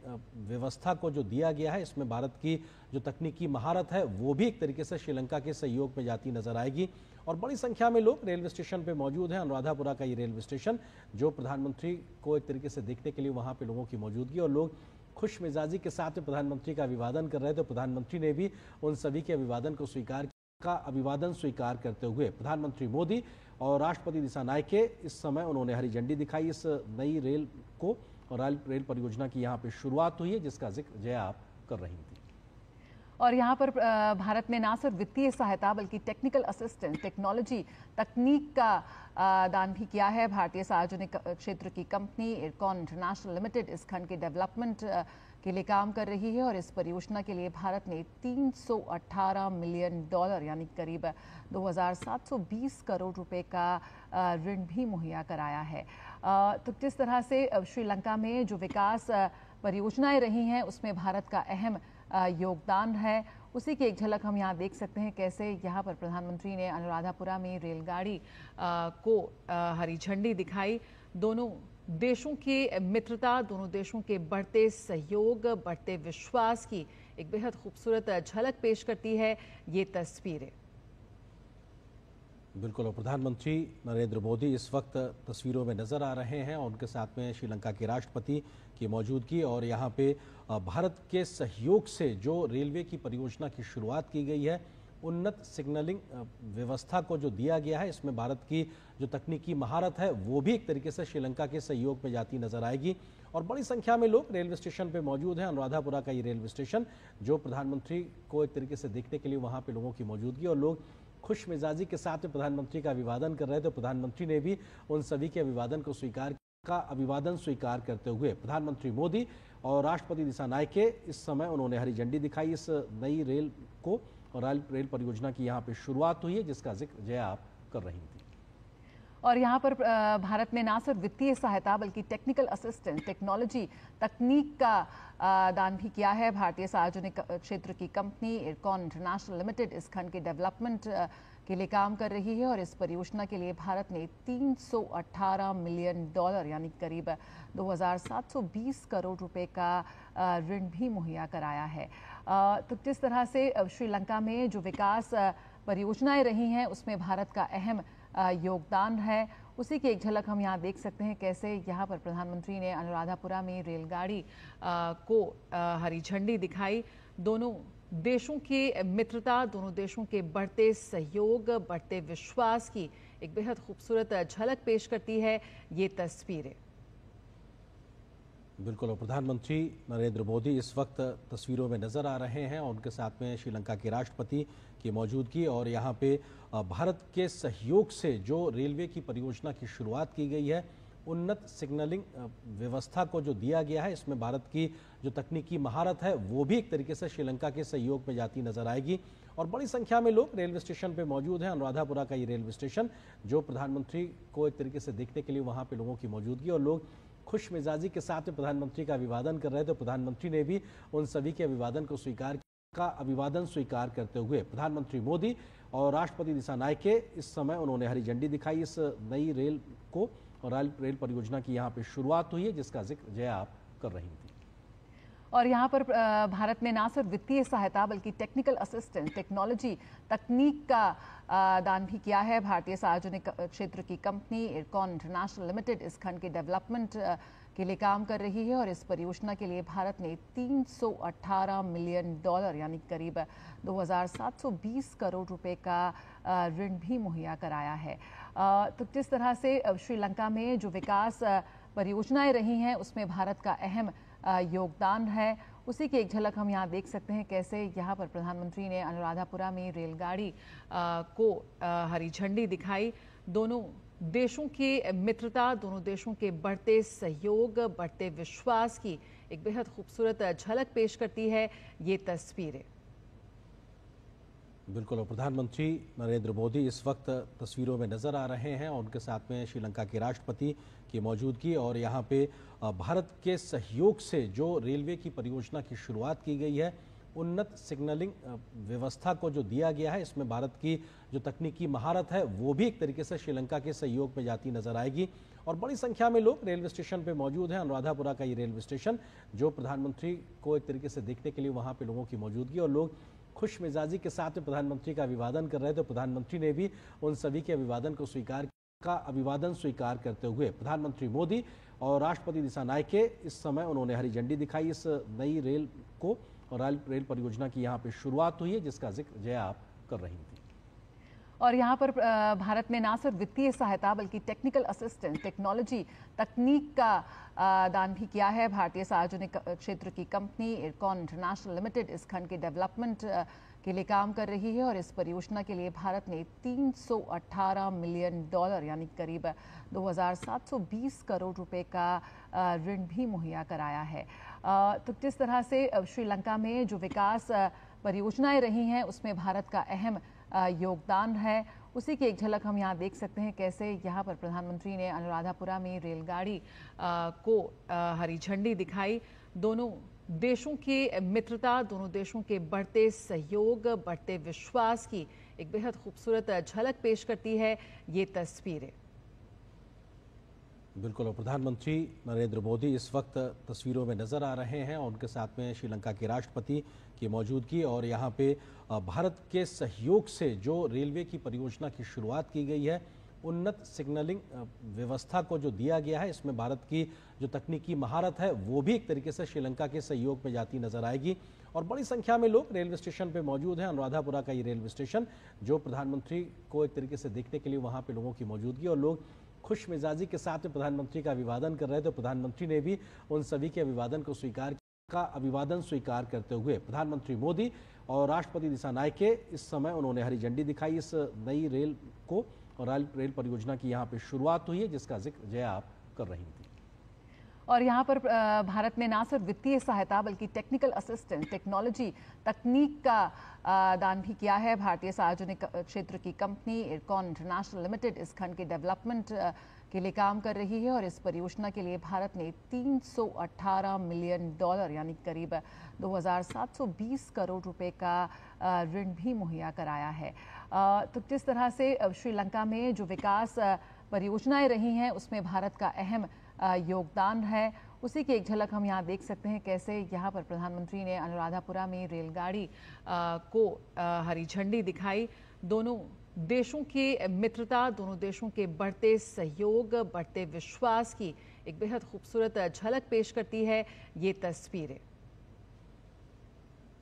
व्यवस्था को जो दिया गया है, इसमें भारत की जो तकनीकी महारत है वो भी एक तरीके से श्रीलंका के सहयोग में जाती नजर आएगी। और बड़ी संख्या में लोग रेलवे स्टेशन पे मौजूद हैं। अनुराधापुरा का ये रेलवे स्टेशन जो प्रधानमंत्री को एक तरीके से देखने के लिए वहाँ पे लोगों की मौजूदगी और लोग खुश मिजाजी के साथ प्रधानमंत्री का अभिवादन कर रहे थे। तो प्रधानमंत्री ने भी उन सभी के अभिवादन को अभिवादन स्वीकार करते हुए प्रधानमंत्री मोदी और राष्ट्रपति दिसानायके इस समय उन्होंने हरी झंडी दिखाई इस नई रेल को और रेल परियोजना की यहाँ पे शुरुआत हुई है, जिसका जिक्र जया आप कर रही थी। और यहाँ पर भारत ने ना सिर्फ वित्तीय सहायता बल्कि टेक्निकल असिस्टेंस, टेक्नोलॉजी, तकनीक का दान भी किया है। भारतीय सार्वजनिक क्षेत्र की कंपनी इरकॉन इंटरनेशनल लिमिटेड इस खंड के डेवलपमेंट के लिए काम कर रही है और इस परियोजना के लिए भारत ने $318 मिलियन यानी करीब 2,720 करोड़ रुपए का ऋण भी मुहैया कराया है। तो किस तरह से श्रीलंका में जो विकास परियोजनाएं रही हैं उसमें भारत का अहम योगदान है, उसी की एक झलक हम यहाँ देख सकते हैं। कैसे यहाँ पर प्रधानमंत्री ने अनुराधापुरा में रेलगाड़ी को हरी झंडी दिखाई। दोनों देशों की मित्रता, दोनों देशों के बढ़ते सहयोग, बढ़ते विश्वास की एक बेहद खूबसूरत झलक पेश करती है ये तस्वीरें। बिल्कुल, और प्रधानमंत्री नरेंद्र मोदी इस वक्त तस्वीरों में नजर आ रहे हैं और उनके साथ में श्रीलंका के राष्ट्रपति की मौजूदगी और यहाँ पे भारत के सहयोग से जो रेलवे की परियोजना की शुरुआत की गई है, उन्नत सिग्नलिंग व्यवस्था को जो दिया गया है, इसमें भारत की जो तकनीकी महारत है वो भी एक तरीके से श्रीलंका के सहयोग में जाती नजर आएगी। और बड़ी संख्या में लोग रेलवे स्टेशन पे मौजूद हैं। अनुराधापुरा का ये रेलवे स्टेशन जो प्रधानमंत्री को एक तरीके से देखने के लिए वहाँ पे लोगों की मौजूदगी और लोग खुश मिजाजी के साथ प्रधानमंत्री का अभिवादन कर रहे थे। प्रधानमंत्री ने भी उन सभी के अभिवादन को अभिवादन स्वीकार करते हुए प्रधानमंत्री मोदी और राष्ट्रपति दिसानायके इस समय उन्होंने हरी झंडी दिखाई इस नई रेल को और रेल परियोजना की यहाँ पे शुरुआत हुई है, जिसका जिक्र जया आप कर रही थी। और यहाँ पर भारत ने ना सिर्फ वित्तीय सहायता बल्कि टेक्निकल असिस्टेंस, टेक्नोलॉजी, तकनीक का दान भी किया है। भारतीय सार्वजनिक क्षेत्र की कंपनी इरकॉन इंटरनेशनल लिमिटेड इस खंड के डेवलपमेंट के लिए काम कर रही है और इस परियोजना के लिए भारत ने $318 मिलियन यानी करीब 2,720 करोड़ रुपए का ऋण भी मुहैया कराया है। तो किस तरह से श्रीलंका में जो विकास परियोजनाएं रही हैं उसमें भारत का अहम योगदान है, उसी की एक झलक हम यहाँ देख सकते हैं। कैसे यहाँ पर प्रधानमंत्री ने अनुराधापुरा में रेलगाड़ी को हरी झंडी दिखाई। दोनों देशों की मित्रता, दोनों देशों के बढ़ते सहयोग, बढ़ते विश्वास की एक बेहद खूबसूरत झलक पेश करती है ये तस्वीरें। बिल्कुल, और प्रधानमंत्री नरेंद्र मोदी इस वक्त तस्वीरों में नजर आ रहे हैं और उनके साथ में श्रीलंका के राष्ट्रपति की मौजूदगी और यहाँ पे भारत के सहयोग से जो रेलवे की परियोजना की शुरुआत की गई है, उन्नत सिग्नलिंग व्यवस्था को जो दिया गया है, इसमें भारत की जो तकनीकी महारत है वो भी एक तरीके से श्रीलंका के सहयोग में जाती नजर आएगी। और बड़ी संख्या में लोग रेलवे स्टेशन पे मौजूद हैं। अनुराधापुरा का ये रेलवे स्टेशन जो प्रधानमंत्री को एक तरीके से देखने के लिए वहाँ पे लोगों की मौजूदगी और लोग खुश मिजाजी के साथ प्रधानमंत्री का अभिवादन कर रहे थे। प्रधानमंत्री ने भी उन सभी के अभिवादन को अभिवादन स्वीकार करते हुए प्रधानमंत्री मोदी और राष्ट्रपति दिसानायके इस समय उन्होंने हरी झंडी दिखाई इस नई रेल को और रेल परियोजना की यहाँ पे शुरुआत हुई है, जिसका जिक्र जया आप कर रही थी। और यहाँ पर भारत में ना सिर्फ वित्तीय सहायता बल्कि टेक्निकल असिस्टेंस, टेक्नोलॉजी, तकनीक का दान भी किया है। भारतीय सार्वजनिक क्षेत्र की कंपनी इरकॉन इंटरनेशनल लिमिटेड इस खंड के डेवलपमेंट के लिए काम कर रही है और इस परियोजना के लिए भारत ने $318 मिलियन यानी करीब 2,720 करोड़ रुपए का ऋण भी मुहैया कराया है। तो किस तरह से श्रीलंका में जो विकास परियोजनाएं रही हैं उसमें भारत का अहम योगदान है, उसी की एक झलक हम यहाँ देख सकते हैं। कैसे यहाँ पर प्रधानमंत्री ने अनुराधापुरा में रेलगाड़ी को हरी झंडी दिखाई। दोनों देशों की मित्रता, दोनों देशों के बढ़ते सहयोग, बढ़ते विश्वास की एक बेहद खूबसूरत झलक पेश करती है ये तस्वीरें। बिल्कुल, और प्रधानमंत्री नरेंद्र मोदी इस वक्त तस्वीरों में नजर आ रहे हैं और उनके साथ में श्रीलंका के राष्ट्रपति की मौजूदगी। और यहाँ पे भारत के सहयोग से जो रेलवे की परियोजना की शुरुआत की गई है, उन्नत सिग्नलिंग व्यवस्था को जो दिया गया है, इसमें भारत की जो तकनीकी महारत है वो भी एक तरीके से श्रीलंका के सहयोग में जाती नजर आएगी। और बड़ी संख्या में लोग रेलवे स्टेशन पे मौजूद हैं। अनुराधापुरा का ये रेलवे स्टेशन जो प्रधानमंत्री को एक तरीके से देखने के लिए वहाँ पे लोगों की मौजूदगी, और लोग खुश मिजाजी के साथ में प्रधानमंत्री का अभिवादन कर रहे थे। तो प्रधानमंत्री ने भी उन सभी के अभिवादन स्वीकार करते हुए प्रधानमंत्री मोदी और राष्ट्रपति दिसानायके इस समय उन्होंने हरी झंडी दिखाई इस नई रेल को, और रेल परियोजना की यहाँ पे शुरुआत हुई है जिसका जिक्र जया आप कर रही थी। और यहाँ पर भारत में ना सिर्फ वित्तीय सहायता बल्कि टेक्निकल असिस्टेंस, टेक्नोलॉजी, तकनीक का दान भी किया है। भारतीय सार्वजनिक क्षेत्र की कंपनी इरकॉन इंटरनेशनल लिमिटेड इस खंड के डेवलपमेंट के लिए काम कर रही है और इस परियोजना के लिए भारत ने $318 मिलियन यानी करीब 2,720 करोड़ रुपए का ऋण भी मुहैया कराया है। तो किस तरह से श्रीलंका में जो विकास परियोजनाएं रही हैं उसमें भारत का अहम योगदान है, उसी की एक झलक हम यहाँ देख सकते हैं। कैसे यहाँ पर प्रधानमंत्री ने अनुराधापुरा में रेलगाड़ी को हरी झंडी दिखाई। दोनों देशों की मित्रता, दोनों देशों के बढ़ते सहयोग, बढ़ते विश्वास की एक बेहद खूबसूरत झलक पेश करती है ये तस्वीरें। बिल्कुल, और प्रधानमंत्री नरेंद्र मोदी इस वक्त तस्वीरों में नजर आ रहे हैं और उनके साथ में श्रीलंका के राष्ट्रपति की मौजूदगी। और यहाँ पे भारत के सहयोग से जो रेलवे की परियोजना की शुरुआत की गई है, उन्नत सिग्नलिंग व्यवस्था को जो दिया गया है, इसमें भारत की जो तकनीकी महारत है वो भी एक तरीके से श्रीलंका के सहयोग में जाती नजर आएगी। और बड़ी संख्या में लोग रेलवे स्टेशन पे मौजूद हैं। अनुराधापुरा का ये रेलवे स्टेशन जो प्रधानमंत्री को एक तरीके से देखने के लिए वहाँ पे लोगों की मौजूदगी, और लोग खुश मिजाजी के साथ में प्रधानमंत्री का अभिवादन कर रहे थे। तो प्रधानमंत्री ने भी उन सभी के अभिवादन स्वीकार करते हुए प्रधानमंत्री मोदी और राष्ट्रपति दिसानायके इस समय उन्होंने हरी झंडी दिखाई इस नई रेल को, और रेल परियोजना की यहाँ पे शुरुआत हुई है जिसका जिक्र जया आप कर रही थी। और यहाँ पर भारत में ना सिर्फ वित्तीय सहायता बल्कि टेक्निकल असिस्टेंस, टेक्नोलॉजी, तकनीक का दान भी किया है। भारतीय सार्वजनिक क्षेत्र की कंपनी इरकॉन इंटरनेशनल लिमिटेड इस खंड के डेवलपमेंट के लिए काम कर रही है और इस परियोजना के लिए भारत ने $318 मिलियन यानी करीब 2,720 करोड़ रुपए का ऋण भी मुहैया कराया है। तो किस तरह से श्रीलंका में जो विकास परियोजनाएं रही हैं उसमें भारत का अहम योगदान है, उसी की एक झलक हम यहाँ देख सकते हैं। कैसे यहाँ पर प्रधानमंत्री ने अनुराधापुरा में रेलगाड़ी को हरी झंडी दिखाई। दोनों देशों की मित्रता, दोनों देशों के बढ़ते सहयोग, बढ़ते विश्वास की एक बेहद खूबसूरत झलक पेश करती है ये तस्वीरें।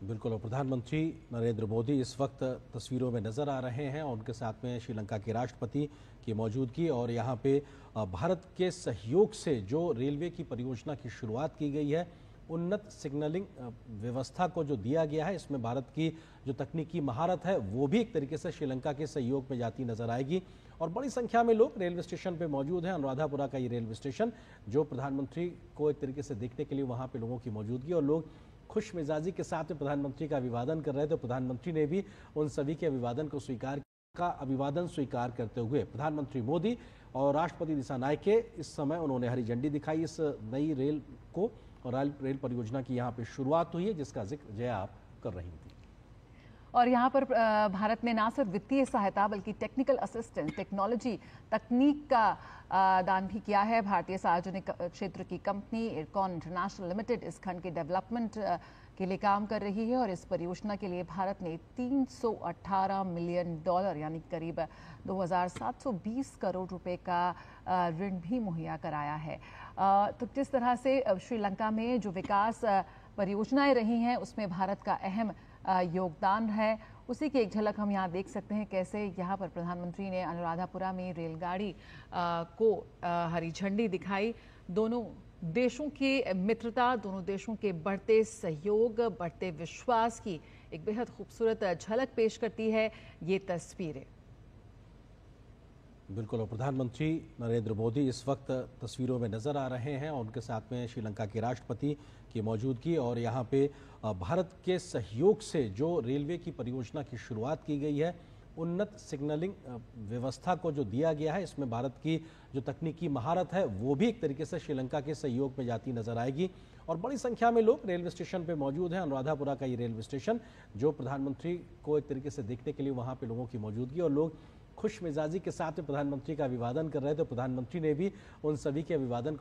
बिल्कुल, और प्रधानमंत्री नरेंद्र मोदी इस वक्त तस्वीरों में नजर आ रहे हैं और उनके साथ में श्रीलंका के राष्ट्रपति की मौजूदगी। और यहाँ पे भारत के सहयोग से जो रेलवे की परियोजना की शुरुआत की गई है, उन्नत सिग्नलिंग व्यवस्था को जो दिया गया है, इसमें भारत की जो तकनीकी महारत है वो भी एक तरीके से श्रीलंका के सहयोग में जाती नजर आएगी। और बड़ी संख्या में लोग रेलवे स्टेशन पे मौजूद हैं। अनुराधापुरा का ये रेलवे स्टेशन जो प्रधानमंत्री को एक तरीके से देखने के लिए वहाँ पे लोगों की मौजूदगी, और लोग खुश मिजाजी के साथ में प्रधानमंत्री का अभिवादन कर रहे थे। तो प्रधानमंत्री ने भी उन सभी के अभिवादन स्वीकार करते हुए प्रधानमंत्री मोदी और राष्ट्रपति दिसानायके इस समय उन्होंने हरी झंडी दिखाई इस नई रेल को, और रेल परियोजना की यहाँ पे शुरुआत हुई है जिसका जिक्र जया आप कर रही थी। और यहाँ पर भारत ने ना सिर्फ वित्तीय सहायता बल्कि टेक्निकल असिस्टेंस, टेक्नोलॉजी, तकनीक का दान भी किया है। भारतीय सार्वजनिक क्षेत्र की कंपनी इरकॉन इंटरनेशनल लिमिटेड इस खंड के डेवलपमेंट के लिए काम कर रही है और इस परियोजना के लिए भारत ने $318 मिलियन यानी करीब 2,720 करोड़ रुपए का ऋण भी मुहैया कराया है। तो किस तरह से श्रीलंका में जो विकास परियोजनाएं रही हैं उसमें भारत का अहम योगदान है, उसी की एक झलक हम यहाँ देख सकते हैं। कैसे यहाँ पर प्रधानमंत्री ने अनुराधापुरा में रेलगाड़ी को हरी झंडी दिखाई। दोनों देशों की मित्रता, दोनों देशों के बढ़ते सहयोग, बढ़ते विश्वास की एक बेहद खूबसूरत झलक पेश करती है ये तस्वीरें। बिल्कुल, और प्रधानमंत्री नरेंद्र मोदी इस वक्त तस्वीरों में नजर आ रहे हैं और उनके साथ में श्रीलंका के राष्ट्रपति की मौजूदगी और यहाँ पे भारत के सहयोग से जो रेलवे की परियोजना की शुरुआत की गई है, उन्नत सिग्नलिंग व्यवस्था को जो दिया गया है, इसमें भारत की जो तकनीकी महारत है वो भी एक तरीके से श्रीलंका के सहयोग में जाती नजर आएगी। और बड़ी संख्या में लोग रेलवे स्टेशन पे मौजूद हैं। अनुराधापुरा का ये रेलवे स्टेशन जो प्रधानमंत्री को एक तरीके से देखने के लिए वहाँ पे लोगों की मौजूदगी और लोग खुश मिजाजी के साथ प्रधानमंत्री का अभिवादन कर रहे थे। प्रधानमंत्री ने भी उन सभी के अभिवादन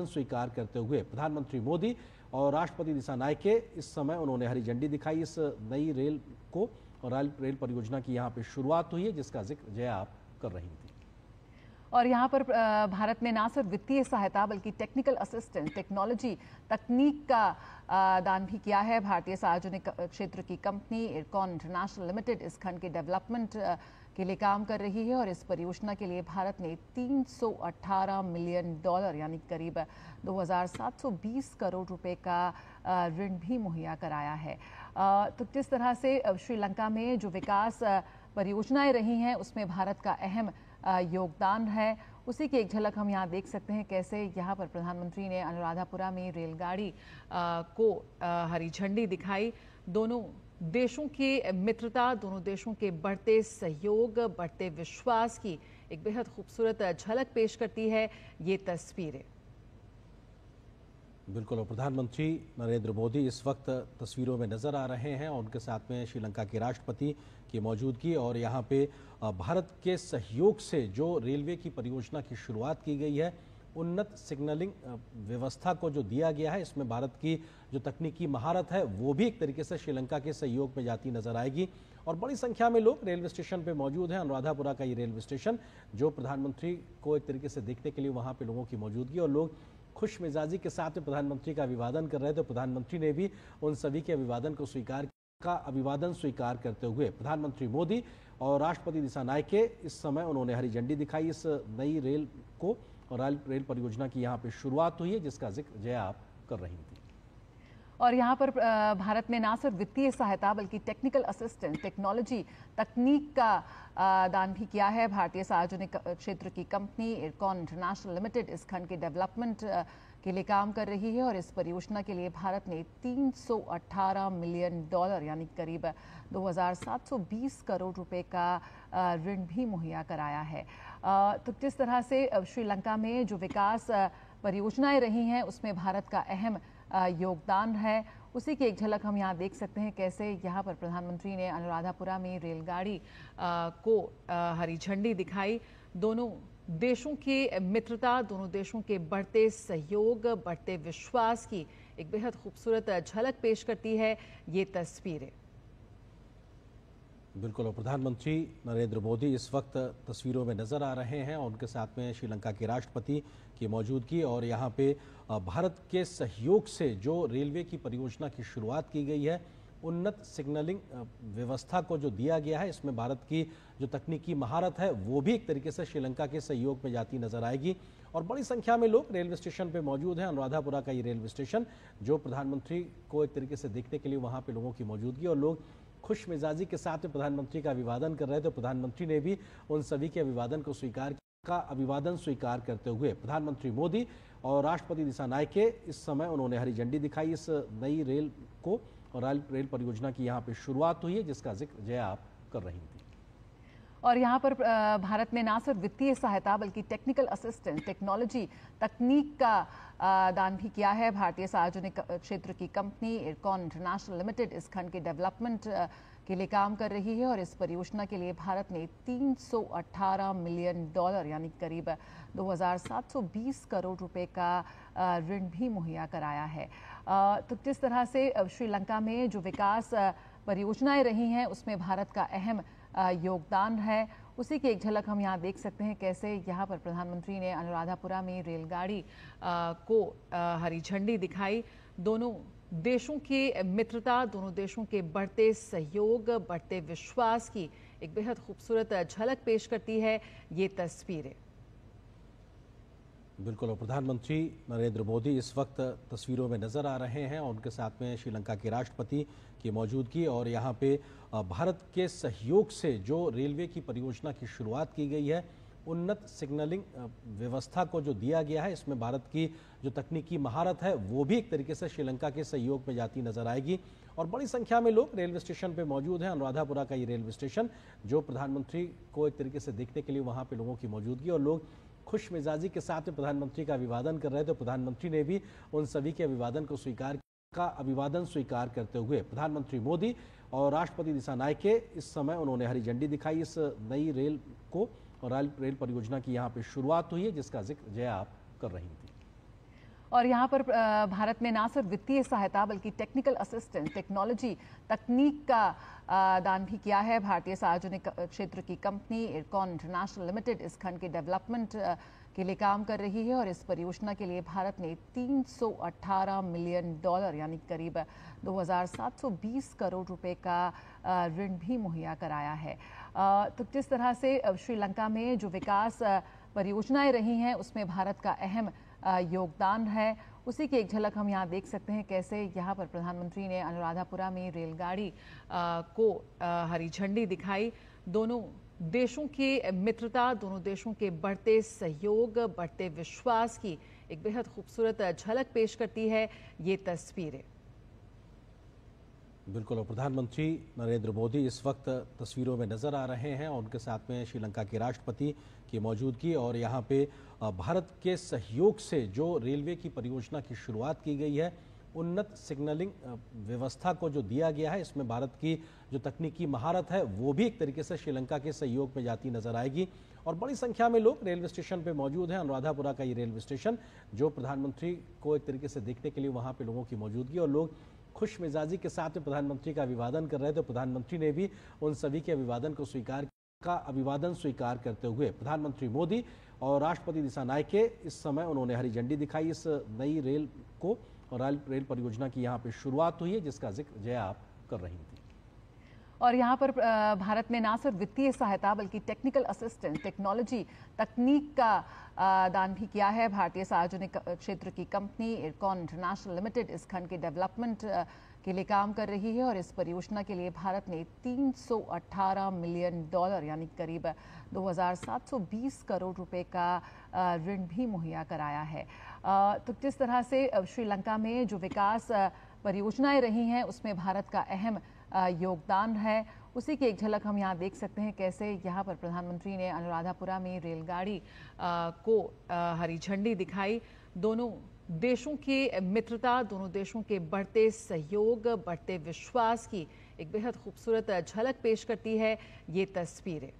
स्वीकार करते हुए प्रधानमंत्री मोदी और राष्ट्रपति दिसानायके इस समय उन्होंने हरी झंडी दिखाई इस नई रेल को और रेल परियोजना की यहाँ पे शुरुआत हुई है, जिसका जिक्र जया आप कर रही थी। और यहाँ पर भारत ने ना सिर्फ वित्तीय सहायता बल्कि टेक्निकल असिस्टेंस, टेक्नोलॉजी, तकनीक का दान भी किया है। भारतीय सार्वजनिक क्षेत्र की कंपनी इरकॉन इंटरनेशनल लिमिटेड इस खंड के डेवलपमेंट के लिए काम कर रही है और इस परियोजना के लिए भारत ने $318 मिलियन यानी करीब 2,720 करोड़ रुपए का ऋण भी मुहैया कराया है। तो किस तरह से श्रीलंका में जो विकास परियोजनाएं रही हैं उसमें भारत का अहम योगदान है, उसी की एक झलक हम यहाँ देख सकते हैं। कैसे यहाँ पर प्रधानमंत्री ने अनुराधापुरा में रेलगाड़ी को हरी झंडी दिखाई। दोनों देशों की मित्रता, दोनों देशों के बढ़ते सहयोग, बढ़ते विश्वास की एक बेहद खूबसूरत झलक पेश करती है ये तस्वीरें। बिल्कुल, और प्रधानमंत्री नरेंद्र मोदी इस वक्त तस्वीरों में नजर आ रहे हैं और उनके साथ में श्रीलंका के राष्ट्रपति की मौजूदगी और यहाँ पे भारत के सहयोग से जो रेलवे की परियोजना की शुरुआत की गई है, उन्नत सिग्नलिंग व्यवस्था को जो दिया गया है, इसमें भारत की जो तकनीकी महारत है वो भी एक तरीके से श्रीलंका के सहयोग में जाती नजर आएगी। और बड़ी संख्या में लोग रेलवे स्टेशन पे मौजूद हैं। अनुराधापुरा का ये रेलवे स्टेशन जो प्रधानमंत्री को एक तरीके से देखने के लिए वहाँ पे लोगों की मौजूदगी और लोग खुश मिजाजी के साथ प्रधानमंत्री का अभिवादन कर रहे थे। प्रधानमंत्री ने भी उन सभी के अभिवादन स्वीकार करते हुए प्रधानमंत्री मोदी और राष्ट्रपति दिसानायके इस समय उन्होंने हरी झंडी दिखाई इस नई रेल को और रेल परियोजना की यहाँ पे शुरुआत हुई है, जिसका जिक्र जया आप कर रही थी। और यहाँ पर भारत ने ना सिर्फ वित्तीय सहायता बल्कि टेक्निकल असिस्टेंस, टेक्नोलॉजी, तकनीक का दान भी किया है। भारतीय सार्वजनिक क्षेत्र की कंपनी इरकॉन इंटरनेशनल लिमिटेड इस खंड के डेवलपमेंट के लिए काम कर रही है और इस परियोजना के लिए भारत ने $318 मिलियन यानी करीब 2,720 करोड़ रुपए का ऋण भी मुहैया कराया है। तो किस तरह से श्रीलंका में जो विकास परियोजनाएं रही हैं उसमें भारत का अहम योगदान है, उसी की एक झलक हम यहाँ देख सकते हैं। कैसे यहाँ पर प्रधानमंत्री ने अनुराधापुरा में रेलगाड़ी को हरी झंडी दिखाई। दोनों देशों की मित्रता, दोनों देशों के बढ़ते सहयोग, बढ़ते विश्वास की एक बेहद खूबसूरत झलक पेश करती है ये तस्वीरें। बिल्कुल, और प्रधानमंत्री नरेंद्र मोदी इस वक्त तस्वीरों में नजर आ रहे हैं और उनके साथ में श्रीलंका के राष्ट्रपति की मौजूदगी और यहाँ पे भारत के सहयोग से जो रेलवे की परियोजना की शुरुआत की गई है, उन्नत सिग्नलिंग व्यवस्था को जो दिया गया है, इसमें भारत की जो तकनीकी महारत है वो भी एक तरीके से श्रीलंका के सहयोग में जाती नजर आएगी। और बड़ी संख्या में लोग रेलवे स्टेशन पे मौजूद हैं। अनुराधापुरा का ये रेलवे स्टेशन जो प्रधानमंत्री को एक तरीके से देखने के लिए वहाँ पे लोगों की मौजूदगी और लोग खुश मिजाजी के साथ प्रधानमंत्री का अभिवादन कर रहे थे। प्रधानमंत्री ने भी उन सभी के अभिवादन स्वीकार करते हुए प्रधानमंत्री मोदी और राष्ट्रपति दिसानायके इस समय उन्होंने हरी झंडी दिखाई इस नई रेल को और रेल परियोजना की यहाँ पे शुरुआत हुई है, जिसका जिक्र जया आप कर रही थी। और यहाँ पर भारत ने ना सिर्फ वित्तीय सहायता बल्कि टेक्निकल असिस्टेंस, टेक्नोलॉजी, तकनीक का दान भी किया है। भारतीय सार्वजनिक क्षेत्र की कंपनी इरकॉन इंटरनेशनल लिमिटेड इस खंड के डेवलपमेंट के लिए काम कर रही है और इस परियोजना के लिए भारत ने $318 मिलियन यानी करीब 2,720 करोड़ रुपए का ऋण भी मुहैया कराया है। तो किस तरह से श्रीलंका में जो विकास परियोजनाएं रही हैं उसमें भारत का अहम योगदान है, उसी की एक झलक हम यहाँ देख सकते हैं। कैसे यहाँ पर प्रधानमंत्री ने अनुराधापुरा में रेलगाड़ी को हरी झंडी दिखाई। दोनों देशों की मित्रता, दोनों देशों के बढ़ते सहयोग, बढ़ते विश्वास की एक बेहद खूबसूरत झलक पेश करती है ये तस्वीरें। बिल्कुल, और प्रधानमंत्री नरेंद्र मोदी इस वक्त तस्वीरों में नजर आ रहे हैं और उनके साथ में श्रीलंका के राष्ट्रपति की मौजूदगी और यहाँ पे भारत के सहयोग से जो रेलवे की परियोजना की शुरुआत की गई है, उन्नत सिग्नलिंग व्यवस्था को जो दिया गया है, इसमें भारत की जो तकनीकी महारत है वो भी एक तरीके से श्रीलंका के सहयोग में जाती नजर आएगी। और बड़ी संख्या में लोग रेलवे स्टेशन पे मौजूद हैं। अनुराधापुरा का ये रेलवे स्टेशन जो प्रधानमंत्री को एक तरीके से देखने के लिए वहाँ पे लोगों की मौजूदगी और लोग खुश मिजाजी के साथ में प्रधानमंत्री का अभिवादन कर रहे थे। प्रधानमंत्री ने भी उन सभी के अभिवादन स्वीकार करते हुए प्रधानमंत्री मोदी और राष्ट्रपति दिसानायके इस समय उन्होंने हरी झंडी दिखाई इस नई रेल को और रेल परियोजना की यहाँ पे शुरुआत हुई है, जिसका जिक्र जया आप कर रही थी। और यहाँ पर भारत ने ना सिर्फ वित्तीय सहायता बल्कि टेक्निकल असिस्टेंस, टेक्नोलॉजी, तकनीक का दान भी किया है। भारतीय सार्वजनिक क्षेत्र की कंपनी इरकॉन इंटरनेशनल लिमिटेड इस खंड के डेवलपमेंट के लिए काम कर रही है और इस परियोजना के लिए भारत ने $318 मिलियन यानी करीब 2,720 करोड़ रुपए का ऋण भी मुहैया कराया है। तो किस तरह से श्रीलंका में जो विकास परियोजनाएं रही हैं उसमें भारत का अहम योगदान है, उसी की एक झलक हम यहाँ देख सकते हैं। कैसे यहाँ पर प्रधानमंत्री ने अनुराधापुरा में रेलगाड़ी को हरी झंडी दिखाई। दोनों देशों की मित्रता, दोनों देशों के बढ़ते सहयोग, बढ़ते विश्वास की एक बेहद खूबसूरत झलक पेश करती है ये तस्वीरें। बिल्कुल, और प्रधानमंत्री नरेंद्र मोदी इस वक्त तस्वीरों में नजर आ रहे हैं और उनके साथ में श्रीलंका के राष्ट्रपति की मौजूदगी और यहाँ पे भारत के सहयोग से जो रेलवे की परियोजना की शुरुआत की गई है, उन्नत सिग्नलिंग व्यवस्था को जो दिया गया है, इसमें भारत की जो तकनीकी महारत है वो भी एक तरीके से श्रीलंका के सहयोग में जाती नजर आएगी। और बड़ी संख्या में लोग रेलवे स्टेशन पे मौजूद हैं। अनुराधापुरा का ये रेलवे स्टेशन जो प्रधानमंत्री को एक तरीके से देखने के लिए वहाँ पे लोगों की मौजूदगी और लोग खुश मिजाजी के साथ में प्रधानमंत्री का अभिवादन कर रहे थे। प्रधानमंत्री ने भी उन सभी के अभिवादन स्वीकार करते हुए प्रधानमंत्री मोदी और राष्ट्रपति दिसानायके इस समय उन्होंने हरी झंडी दिखाई इस नई रेल को और रेल परियोजना की यहाँ पे शुरुआत हुई है, जिसका जिक्र जया आप कर रही थी। और यहाँ पर भारत ने ना सिर्फ वित्तीय सहायता बल्कि टेक्निकल असिस्टेंस, टेक्नोलॉजी, तकनीक का दान भी किया है। भारतीय सार्वजनिक क्षेत्र की कंपनी इरकॉन इंटरनेशनल लिमिटेड इस खंड के डेवलपमेंट के लिए काम कर रही है और इस परियोजना के लिए भारत ने $318 मिलियन यानी करीब 2,720 करोड़ रुपए का ऋण भी मुहैया कराया है। तो किस तरह से श्रीलंका में जो विकास परियोजनाएं रही हैं उसमें भारत का अहम योगदान है, उसी की एक झलक हम यहाँ देख सकते हैं। कैसे यहाँ पर प्रधानमंत्री ने अनुराधापुरा में रेलगाड़ी को हरी झंडी दिखाई। दोनों देशों की मित्रता, दोनों देशों के बढ़ते सहयोग, बढ़ते विश्वास की एक बेहद खूबसूरत झलक पेश करती है ये तस्वीरें।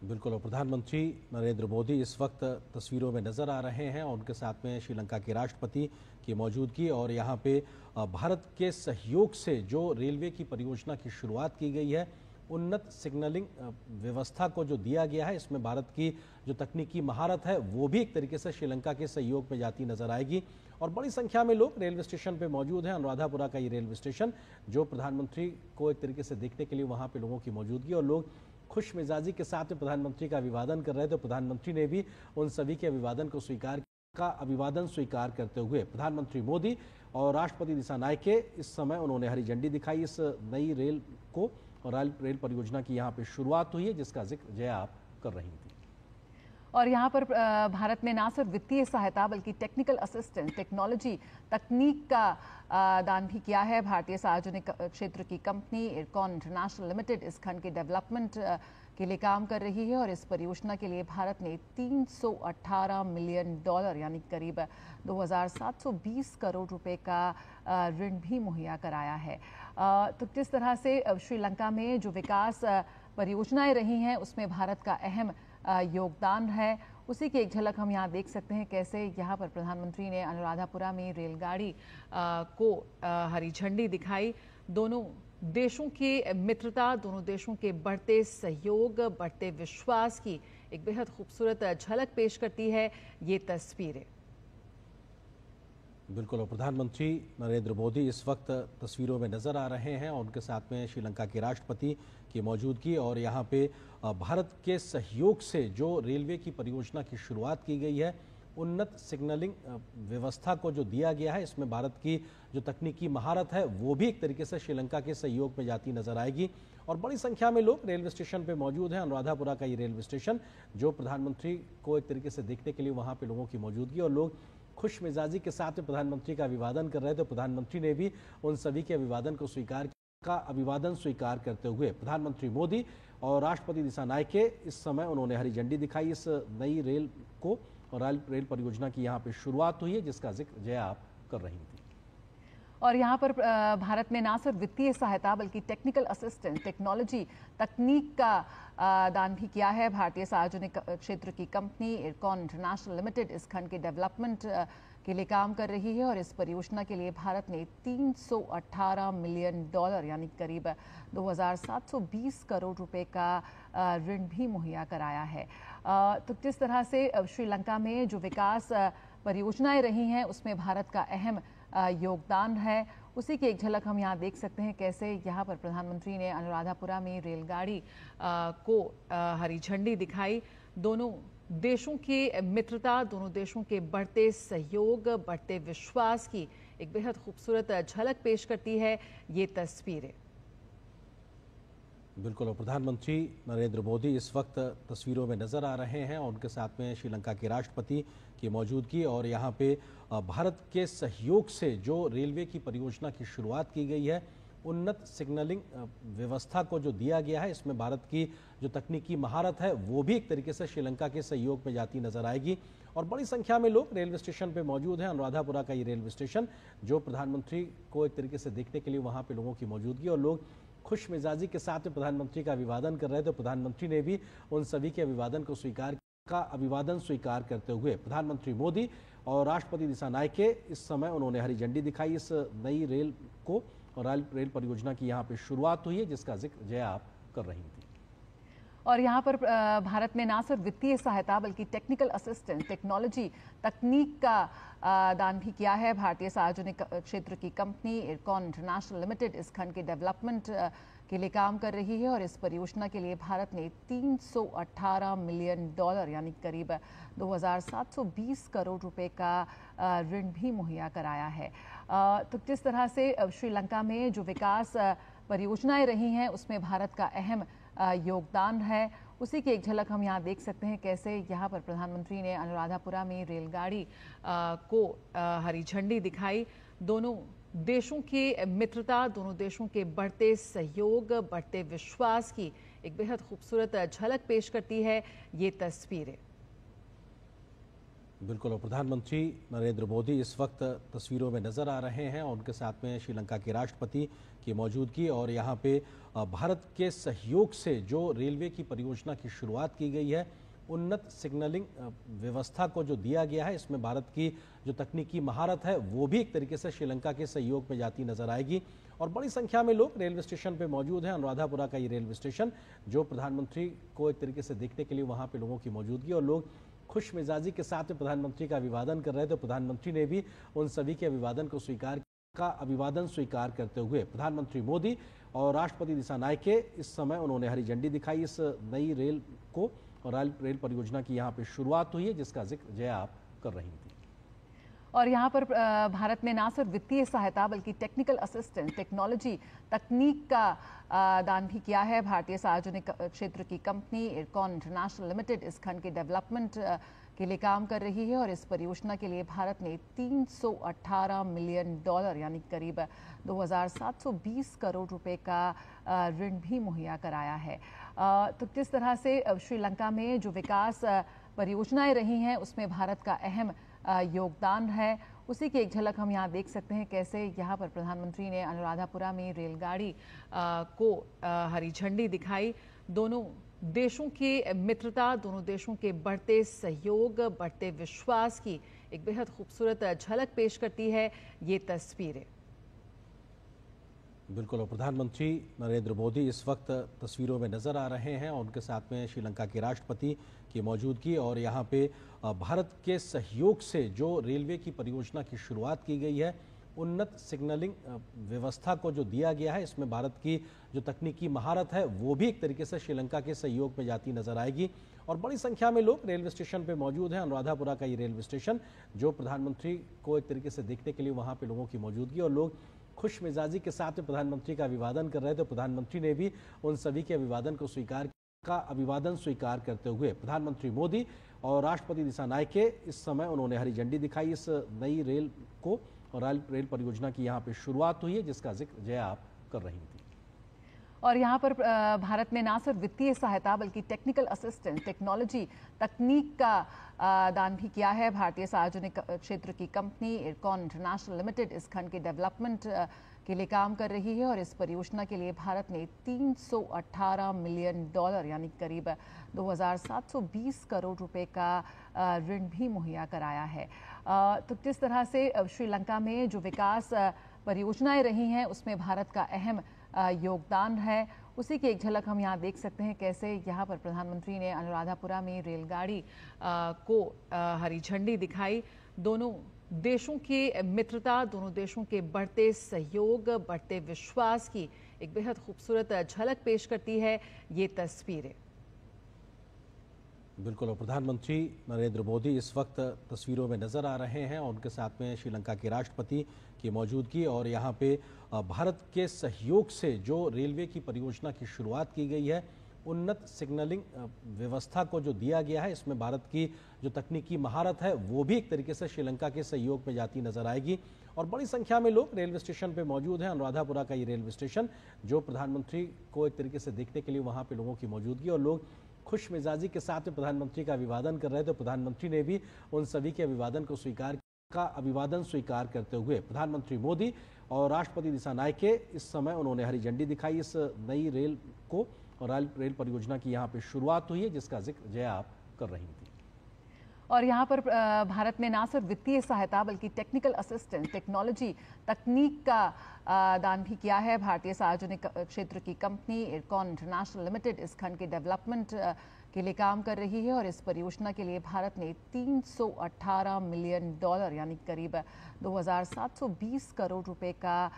बिल्कुल, और प्रधानमंत्री नरेंद्र मोदी इस वक्त तस्वीरों में नजर आ रहे हैं और उनके साथ में श्रीलंका के राष्ट्रपति की मौजूदगी और यहाँ पे भारत के सहयोग से जो रेलवे की परियोजना की शुरुआत की गई है, उन्नत सिग्नलिंग व्यवस्था को जो दिया गया है, इसमें भारत की जो तकनीकी महारत है वो भी एक तरीके से श्रीलंका के सहयोग में जाती नजर आएगी। और बड़ी संख्या में लोग रेलवे स्टेशन पे मौजूद हैं। अनुराधापुरा का ये रेलवे स्टेशन जो प्रधानमंत्री को एक तरीके से देखने के लिए वहाँ पे लोगों की मौजूदगी और लोग खुश मिजाजी के साथ में प्रधानमंत्री का अभिवादन कर रहे थे। प्रधानमंत्री ने भी उन सभी के अभिवादन स्वीकार करते हुए प्रधानमंत्री मोदी और राष्ट्रपति दिसानायके इस समय उन्होंने हरी झंडी दिखाई इस नई रेल को और रेल परियोजना की यहाँ पे शुरुआत हुई है, जिसका जिक्र जया आप कर रही थी। और यहाँ पर भारत ने ना सिर्फ वित्तीय सहायता बल्कि टेक्निकल असिस्टेंस, टेक्नोलॉजी, तकनीक का दान भी किया है। भारतीय सार्वजनिक क्षेत्र की कंपनी इरकॉन इंटरनेशनल लिमिटेड इस खंड के डेवलपमेंट के लिए काम कर रही है और इस परियोजना के लिए भारत ने $318 मिलियन यानी करीब 2,720 करोड़ रुपए का ऋण भी मुहैया कराया है। तो किस तरह से श्रीलंका में जो विकास परियोजनाएं रही हैं उसमें भारत का अहम योगदान है, उसी की एक झलक हम यहाँ देख सकते हैं। कैसे यहाँ पर प्रधानमंत्री ने अनुराधापुरा में रेलगाड़ी को हरी झंडी दिखाई। दोनों देशों की मित्रता, दोनों देशों के बढ़ते सहयोग, बढ़ते विश्वास की एक बेहद खूबसूरत झलक पेश करती है ये तस्वीरें। बिल्कुल, और प्रधानमंत्री नरेंद्र मोदी इस वक्त तस्वीरों में नजर आ रहे हैं और उनके साथ में श्रीलंका के राष्ट्रपति की मौजूदगी, और यहाँ पे भारत के सहयोग से जो रेलवे की परियोजना की शुरुआत की गई है, उन्नत सिग्नलिंग व्यवस्था को जो दिया गया है, इसमें भारत की जो तकनीकी महारत है वो भी एक तरीके से श्रीलंका के सहयोग में जाती नजर आएगी। और बड़ी संख्या में लोग रेलवे स्टेशन पे मौजूद हैं। अनुराधापुरा का ये रेलवे स्टेशन जो प्रधानमंत्री को एक तरीके से देखने के लिए वहाँ पे लोगों की मौजूदगी, और लोग खुश मिजाजी के साथ प्रधानमंत्री का अभिवादन कर रहे थे। प्रधानमंत्री ने भी उन सभी के अभिवादन स्वीकार करते हुए प्रधानमंत्री मोदी और राष्ट्रपति दिसानायके इस समय उन्होंने हरी झंडी दिखाई इस नई रेल को, और रेल परियोजना की यहाँ पे शुरुआत हुई है जिसका जिक्र जया आप कर रही थी। और यहाँ पर भारत ने ना सिर्फ वित्तीय सहायता बल्कि टेक्निकल असिस्टेंस, टेक्नोलॉजी, तकनीक का दान भी किया है। भारतीय सार्वजनिक क्षेत्र की कंपनी इरकॉन इंटरनेशनल लिमिटेड इस खंड के डेवलपमेंट के लिए काम कर रही है और इस परियोजना के लिए भारत ने $318 मिलियन यानी करीब 2,720 करोड़ रुपए का ऋण भी मुहैया कराया है। तो किस तरह से श्रीलंका में जो विकास परियोजनाएं रही हैं उसमें भारत का अहम योगदान है, उसी की एक झलक हम यहाँ देख सकते हैं। कैसे यहाँ पर प्रधानमंत्री ने अनुराधापुरा में रेलगाड़ी को हरी झंडी दिखाई। दोनों देशों की मित्रता, दोनों देशों के बढ़ते सहयोग, बढ़ते विश्वास की एक बेहद खूबसूरत झलक पेश करती है ये तस्वीरें। बिल्कुल, और प्रधानमंत्री नरेंद्र मोदी इस वक्त तस्वीरों में नजर आ रहे हैं और उनके साथ में श्रीलंका के राष्ट्रपति की मौजूदगी, और यहाँ पे भारत के सहयोग से जो रेलवे की परियोजना की शुरुआत की गई है, उन्नत सिग्नलिंग व्यवस्था को जो दिया गया है, इसमें भारत की जो तकनीकी महारत है वो भी एक तरीके से श्रीलंका के सहयोग में जाती नजर आएगी। और बड़ी संख्या में लोग रेलवे स्टेशन पे मौजूद हैं। अनुराधापुरा का ये रेलवे स्टेशन जो प्रधानमंत्री को एक तरीके से देखने के लिए वहाँ पे लोगों की मौजूदगी, और लोग खुश मिजाजी के साथ प्रधानमंत्री का अभिवादन कर रहे थे। प्रधानमंत्री ने भी उन सभी के अभिवादन स्वीकार करते हुए प्रधानमंत्री मोदी और राष्ट्रपति दिसानायके इस समय उन्होंने हरी झंडी दिखाई इस नई रेल को, और रेल परियोजना की यहाँ पे शुरुआत हुई है जिसका जिक्र जया आप कर रही थी। और यहाँ पर भारत ने ना सिर्फ वित्तीय सहायता बल्कि टेक्निकल असिस्टेंस, टेक्नोलॉजी, तकनीक का दान भी किया है। भारतीय सार्वजनिक क्षेत्र की कंपनी इरकॉन इंटरनेशनल लिमिटेड इस खंड के डेवलपमेंट के लिए काम कर रही है और इस परियोजना के लिए भारत ने $318 मिलियन यानी करीब 2,720 करोड़ रुपए का ऋण भी मुहैया कराया है। तो किस तरह से श्रीलंका में जो विकास परियोजनाएं रही हैं उसमें भारत का अहम योगदान है, उसी की एक झलक हम यहाँ देख सकते हैं। कैसे यहाँ पर प्रधानमंत्री ने अनुराधापुरा में रेलगाड़ी को हरी झंडी दिखाई। दोनों देशों की मित्रता, दोनों देशों के बढ़ते सहयोग, बढ़ते विश्वास की एक बेहद खूबसूरत झलक पेश करती है ये तस्वीरें। बिल्कुल, और प्रधानमंत्री नरेंद्र मोदी इस वक्त तस्वीरों में नजर आ रहे हैं और उनके साथ में श्रीलंका के राष्ट्रपति की मौजूदगी, और यहाँ पे भारत के सहयोग से जो रेलवे की परियोजना की शुरुआत की गई है, उन्नत सिग्नलिंग व्यवस्था को जो दिया गया है, इसमें भारत की जो तकनीकी महारत है वो भी एक तरीके से श्रीलंका के सहयोग में जाती नजर आएगी। और बड़ी संख्या में लोग रेलवे स्टेशन पे मौजूद हैं। अनुराधापुरा का ये रेलवे स्टेशन जो प्रधानमंत्री को एक तरीके से देखने के लिए वहाँ पे लोगों की मौजूदगी, और लोग खुश मिजाजी के साथ प्रधानमंत्री का अभिवादन कर रहे थे। प्रधानमंत्री ने भी उन सभी के अभिवादन स्वीकार करते हुए प्रधानमंत्री मोदी और राष्ट्रपति दिसानायके इस समय उन्होंने हरी झंडी दिखाई इस नई रेल को, और रेल परियोजना की यहाँ पे शुरुआत हुई है जिसका जिक्र जया आप कर रही थी। और यहाँ पर भारत ने ना सिर्फ वित्तीय सहायता बल्कि टेक्निकल असिस्टेंस, टेक्नोलॉजी, तकनीक का दान भी किया है। भारतीय सार्वजनिक क्षेत्र की कंपनी इरकॉन इंटरनेशनल लिमिटेड इस खंड के डेवलपमेंट के लिए काम कर रही है और इस परियोजना के लिए भारत ने $318 मिलियन यानी करीब 2,720 करोड़ रुपए का ऋण भी मुहैया कराया है। तो किस तरह से श्रीलंका में जो विकास परियोजनाएं रही हैं उसमें भारत का अहम योगदान है, उसी की एक झलक हम यहाँ देख सकते हैं। कैसे यहाँ पर प्रधानमंत्री ने अनुराधापुरा में रेलगाड़ी को हरी झंडी दिखाई। दोनों देशों की मित्रता, दोनों देशों के बढ़ते सहयोग, बढ़ते विश्वास की एक बेहद खूबसूरत झलक पेश करती है ये तस्वीरें। बिल्कुल, और प्रधानमंत्री नरेंद्र मोदी इस वक्त तस्वीरों में नजर आ रहे हैं और उनके साथ में श्रीलंका के राष्ट्रपति की मौजूदगी। और यहाँ पे भारत के सहयोग से जो रेलवे की परियोजना की शुरुआत की गई है, उन्नत सिग्नलिंग व्यवस्था को जो दिया गया है, इसमें भारत की जो तकनीकी महारत है वो भी एक तरीके से श्रीलंका के सहयोग में जाती नजर आएगी। और बड़ी संख्या में लोग रेलवे स्टेशन पे मौजूद हैं। अनुराधापुरा का ये रेलवे स्टेशन जो प्रधानमंत्री को एक तरीके से देखने के लिए वहाँ पे लोगों की मौजूदगी, और लोग खुश मिजाजी के साथ में प्रधानमंत्री का अभिवादन कर रहे थे। प्रधानमंत्री ने भी उन सभी के अभिवादन स्वीकार करते हुए प्रधानमंत्री मोदी और राष्ट्रपति दिसानायके इस समय उन्होंने हरी झंडी दिखाई इस नई रेल को, और रेल परियोजना की यहाँ पे शुरुआत हुई है जिसका जिक्र जया आप कर रही थी। और यहाँ पर भारत ने ना सिर्फ वित्तीय सहायता बल्कि टेक्निकल असिस्टेंस, टेक्नोलॉजी, तकनीक का दान भी किया है। भारतीय सार्वजनिक क्षेत्र की कंपनी इरकॉन इंटरनेशनल लिमिटेड इस खंड के डेवलपमेंट के लिए काम कर रही है और इस परियोजना के लिए भारत ने $318 मिलियन यानी करीब 2,720 करोड़ रुपए का ऋण भी मुहैया कराया है। तो किस तरह से श्रीलंका में जो विकास परियोजनाएं रही हैं उसमें भारत का अहम योगदान है, उसी की एक झलक हम यहाँ देख सकते हैं। कैसे यहाँ पर प्रधानमंत्री ने अनुराधापुरा में रेलगाड़ी को हरी झंडी दिखाई। दोनों देशों की मित्रता, दोनों देशों के बढ़ते सहयोग, बढ़ते विश्वास की एक बेहद खूबसूरत झलक पेश करती है ये तस्वीरें। बिल्कुल, और प्रधानमंत्री नरेंद्र मोदी इस वक्त तस्वीरों में नजर आ रहे हैं और उनके साथ में श्रीलंका के राष्ट्रपति की मौजूदगी। और यहाँ पे भारत के सहयोग से जो रेलवे की परियोजना की शुरुआत की गई है, उन्नत सिग्नलिंग व्यवस्था को जो दिया गया है, इसमें भारत की जो तकनीकी महारत है वो भी एक तरीके से श्रीलंका के सहयोग में जाती नजर आएगी। और बड़ी संख्या में लोग रेलवे स्टेशन पे मौजूद हैं। अनुराधापुरा का ये रेलवे स्टेशन जो प्रधानमंत्री को एक तरीके से देखने के लिए वहाँ पे लोगों की मौजूदगी, और लोग खुश मिजाजी के साथ में प्रधानमंत्री का अभिवादन कर रहे थे। प्रधानमंत्री ने भी उन सभी के अभिवादन स्वीकार करते हुए प्रधानमंत्री मोदी और राष्ट्रपति दिसानायके इस समय उन्होंने हरी झंडी दिखाई इस नई रेल को, और रेल परियोजना की यहाँ पे शुरुआत हुई है जिसका जिक्र जया आप कर रही थी। और यहाँ पर भारत ने ना सिर्फ वित्तीय सहायता बल्कि टेक्निकल असिस्टेंस, टेक्नोलॉजी, तकनीक का दान भी किया है। भारतीय सार्वजनिक क्षेत्र की कंपनी इरकॉन इंटरनेशनल लिमिटेड इस खंड के डेवलपमेंट के लिए काम कर रही है और इस परियोजना के लिए भारत ने $318 मिलियन यानी करीब 2,720 करोड़ रुपए का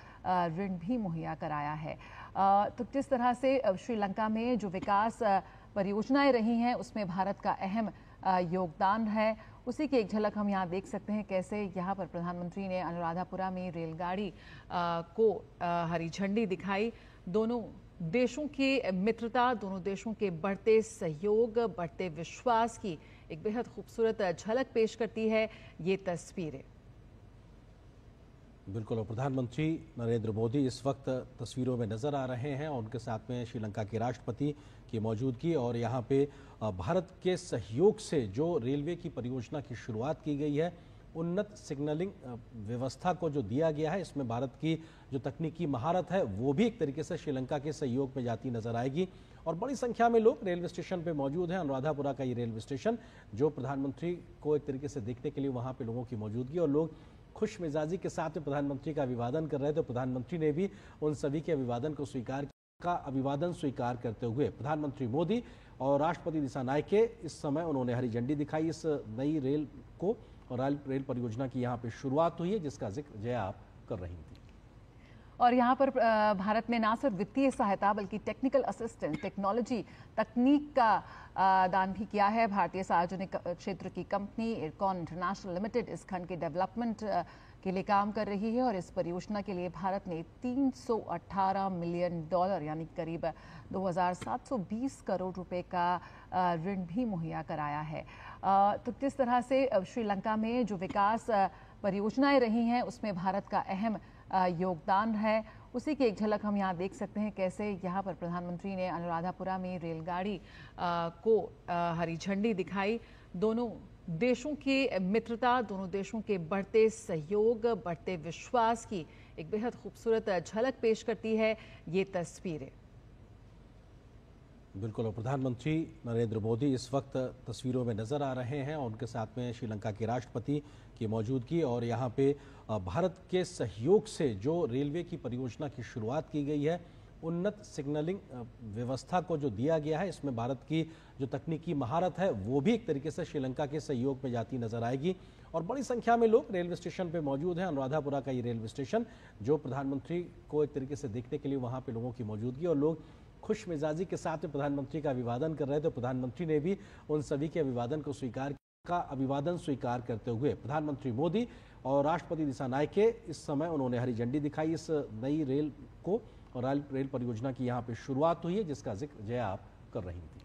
ऋण भी मुहैया कराया है। तो किस तरह से श्रीलंका में जो विकास परियोजनाएं रही हैं उसमें भारत का अहम योगदान है, उसी की एक झलक हम यहाँ देख सकते हैं। कैसे यहाँ पर प्रधानमंत्री ने अनुराधापुरा में रेलगाड़ी को हरी झंडी दिखाई। दोनों देशों की मित्रता, दोनों देशों के बढ़ते सहयोग, बढ़ते विश्वास की एक बेहद खूबसूरत झलक पेश करती है ये तस्वीरें। बिल्कुल, और प्रधानमंत्री नरेंद्र मोदी इस वक्त तस्वीरों में नजर आ रहे हैं और उनके साथ में श्रीलंका के राष्ट्रपति की मौजूदगी। और यहाँ पे भारत के सहयोग से जो रेलवे की परियोजना की शुरुआत की गई है, उन्नत सिग्नलिंग व्यवस्था को जो दिया गया है, इसमें भारत की जो तकनीकी महारत है वो भी एक तरीके से श्रीलंका के सहयोग में जाती नजर आएगी। और बड़ी संख्या में लोग रेलवे स्टेशन पे मौजूद हैं। अनुराधापुरा का ये रेलवे स्टेशन जो प्रधानमंत्री को एक तरीके से देखने के लिए वहाँ पे लोगों की मौजूदगी, और लोग खुश मिजाजी के साथ में प्रधानमंत्री का अभिवादन कर रहे थे। प्रधानमंत्री ने भी उन सभी के अभिवादन स्वीकार करते हुए प्रधानमंत्री मोदी और राष्ट्रपति दिसानायके इस समय उन्होंने हरी झंडी दिखाई इस नई रेल को, और रेल परियोजना की यहाँ पे शुरुआत हुई है जिसका जिक्र जया आप कर रही थी। और यहाँ पर भारत ने ना सिर्फ वित्तीय सहायता बल्कि टेक्निकल असिस्टेंस, टेक्नोलॉजी, तकनीक का दान भी किया है। भारतीय सार्वजनिक क्षेत्र की कंपनी इरकॉन इंटरनेशनल लिमिटेड इस खंड के डेवलपमेंट के लिए काम कर रही है और इस परियोजना के लिए भारत ने $318 मिलियन यानी करीब 2,720 करोड़ रुपए का ऋण भी मुहैया कराया है। तो किस तरह से श्रीलंका में जो विकास परियोजनाएं रही हैं उसमें भारत का अहम योगदान है, उसी की एक झलक हम यहाँ देख सकते हैं। कैसे यहाँ पर प्रधानमंत्री ने अनुराधापुरा में रेलगाड़ी को हरी झंडी दिखाई। दोनों देशों की मित्रता, दोनों देशों के बढ़ते सहयोग, बढ़ते विश्वास की एक बेहद खूबसूरत झलक पेश करती है ये तस्वीरें। बिल्कुल, और प्रधानमंत्री नरेंद्र मोदी इस वक्त तस्वीरों में नजर आ रहे हैं और उनके साथ में श्रीलंका के राष्ट्रपति की मौजूदगी, और यहाँ पे भारत के सहयोग से जो रेलवे की परियोजना की शुरुआत की गई है, उन्नत सिग्नलिंग व्यवस्था को जो दिया गया है, इसमें भारत की जो तकनीकी महारत है वो भी एक तरीके से श्रीलंका के सहयोग में जाती नजर आएगी। और बड़ी संख्या में लोग रेलवे स्टेशन पे मौजूद हैं। अनुराधापुरा का ये रेलवे स्टेशन जो प्रधानमंत्री को एक तरीके से देखने के लिए वहाँ पे लोगों की मौजूदगी, और लोग खुश मिजाजी के साथ में प्रधानमंत्री का अभिवादन कर रहे थे। तो प्रधानमंत्री ने भी उन सभी के अभिवादन स्वीकार करते हुए प्रधानमंत्री मोदी और राष्ट्रपति दिसानायके इस समय उन्होंने हरी झंडी दिखाई इस नई रेल को, और रेल परियोजना की यहाँ पे शुरुआत हुई है जिसका जिक्र जया आप कर रही थी।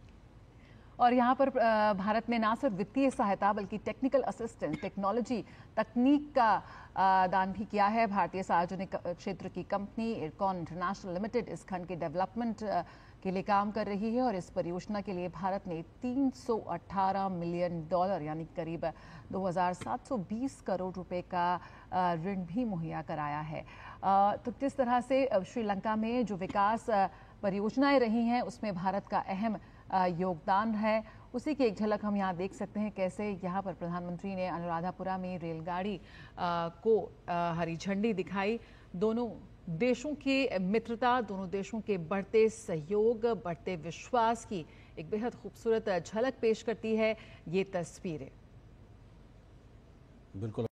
और यहाँ पर भारत ने ना सिर्फ वित्तीय सहायता बल्कि टेक्निकल असिस्टेंस, टेक्नोलॉजी, तकनीक का दान भी किया है। भारतीय सार्वजनिक क्षेत्र की कंपनी इरकॉन इंटरनेशनल लिमिटेड इस खंड के डेवलपमेंट के लिए काम कर रही है और इस परियोजना के लिए भारत ने $318 मिलियन यानी करीब 2,720 करोड़ रुपए का ऋण भी मुहैया कराया है। तो किस तरह से श्रीलंका में जो विकास परियोजनाएं रही हैं उसमें भारत का अहम योगदान है, उसी की एक झलक हम यहाँ देख सकते हैं। कैसे यहाँ पर प्रधानमंत्री ने अनुराधापुरा में रेलगाड़ी को हरी झंडी दिखाई। दोनों देशों की मित्रता, दोनों देशों के बढ़ते सहयोग, बढ़ते विश्वास की एक बेहद खूबसूरत झलक पेश करती है ये तस्वीरें। बिल्कुल।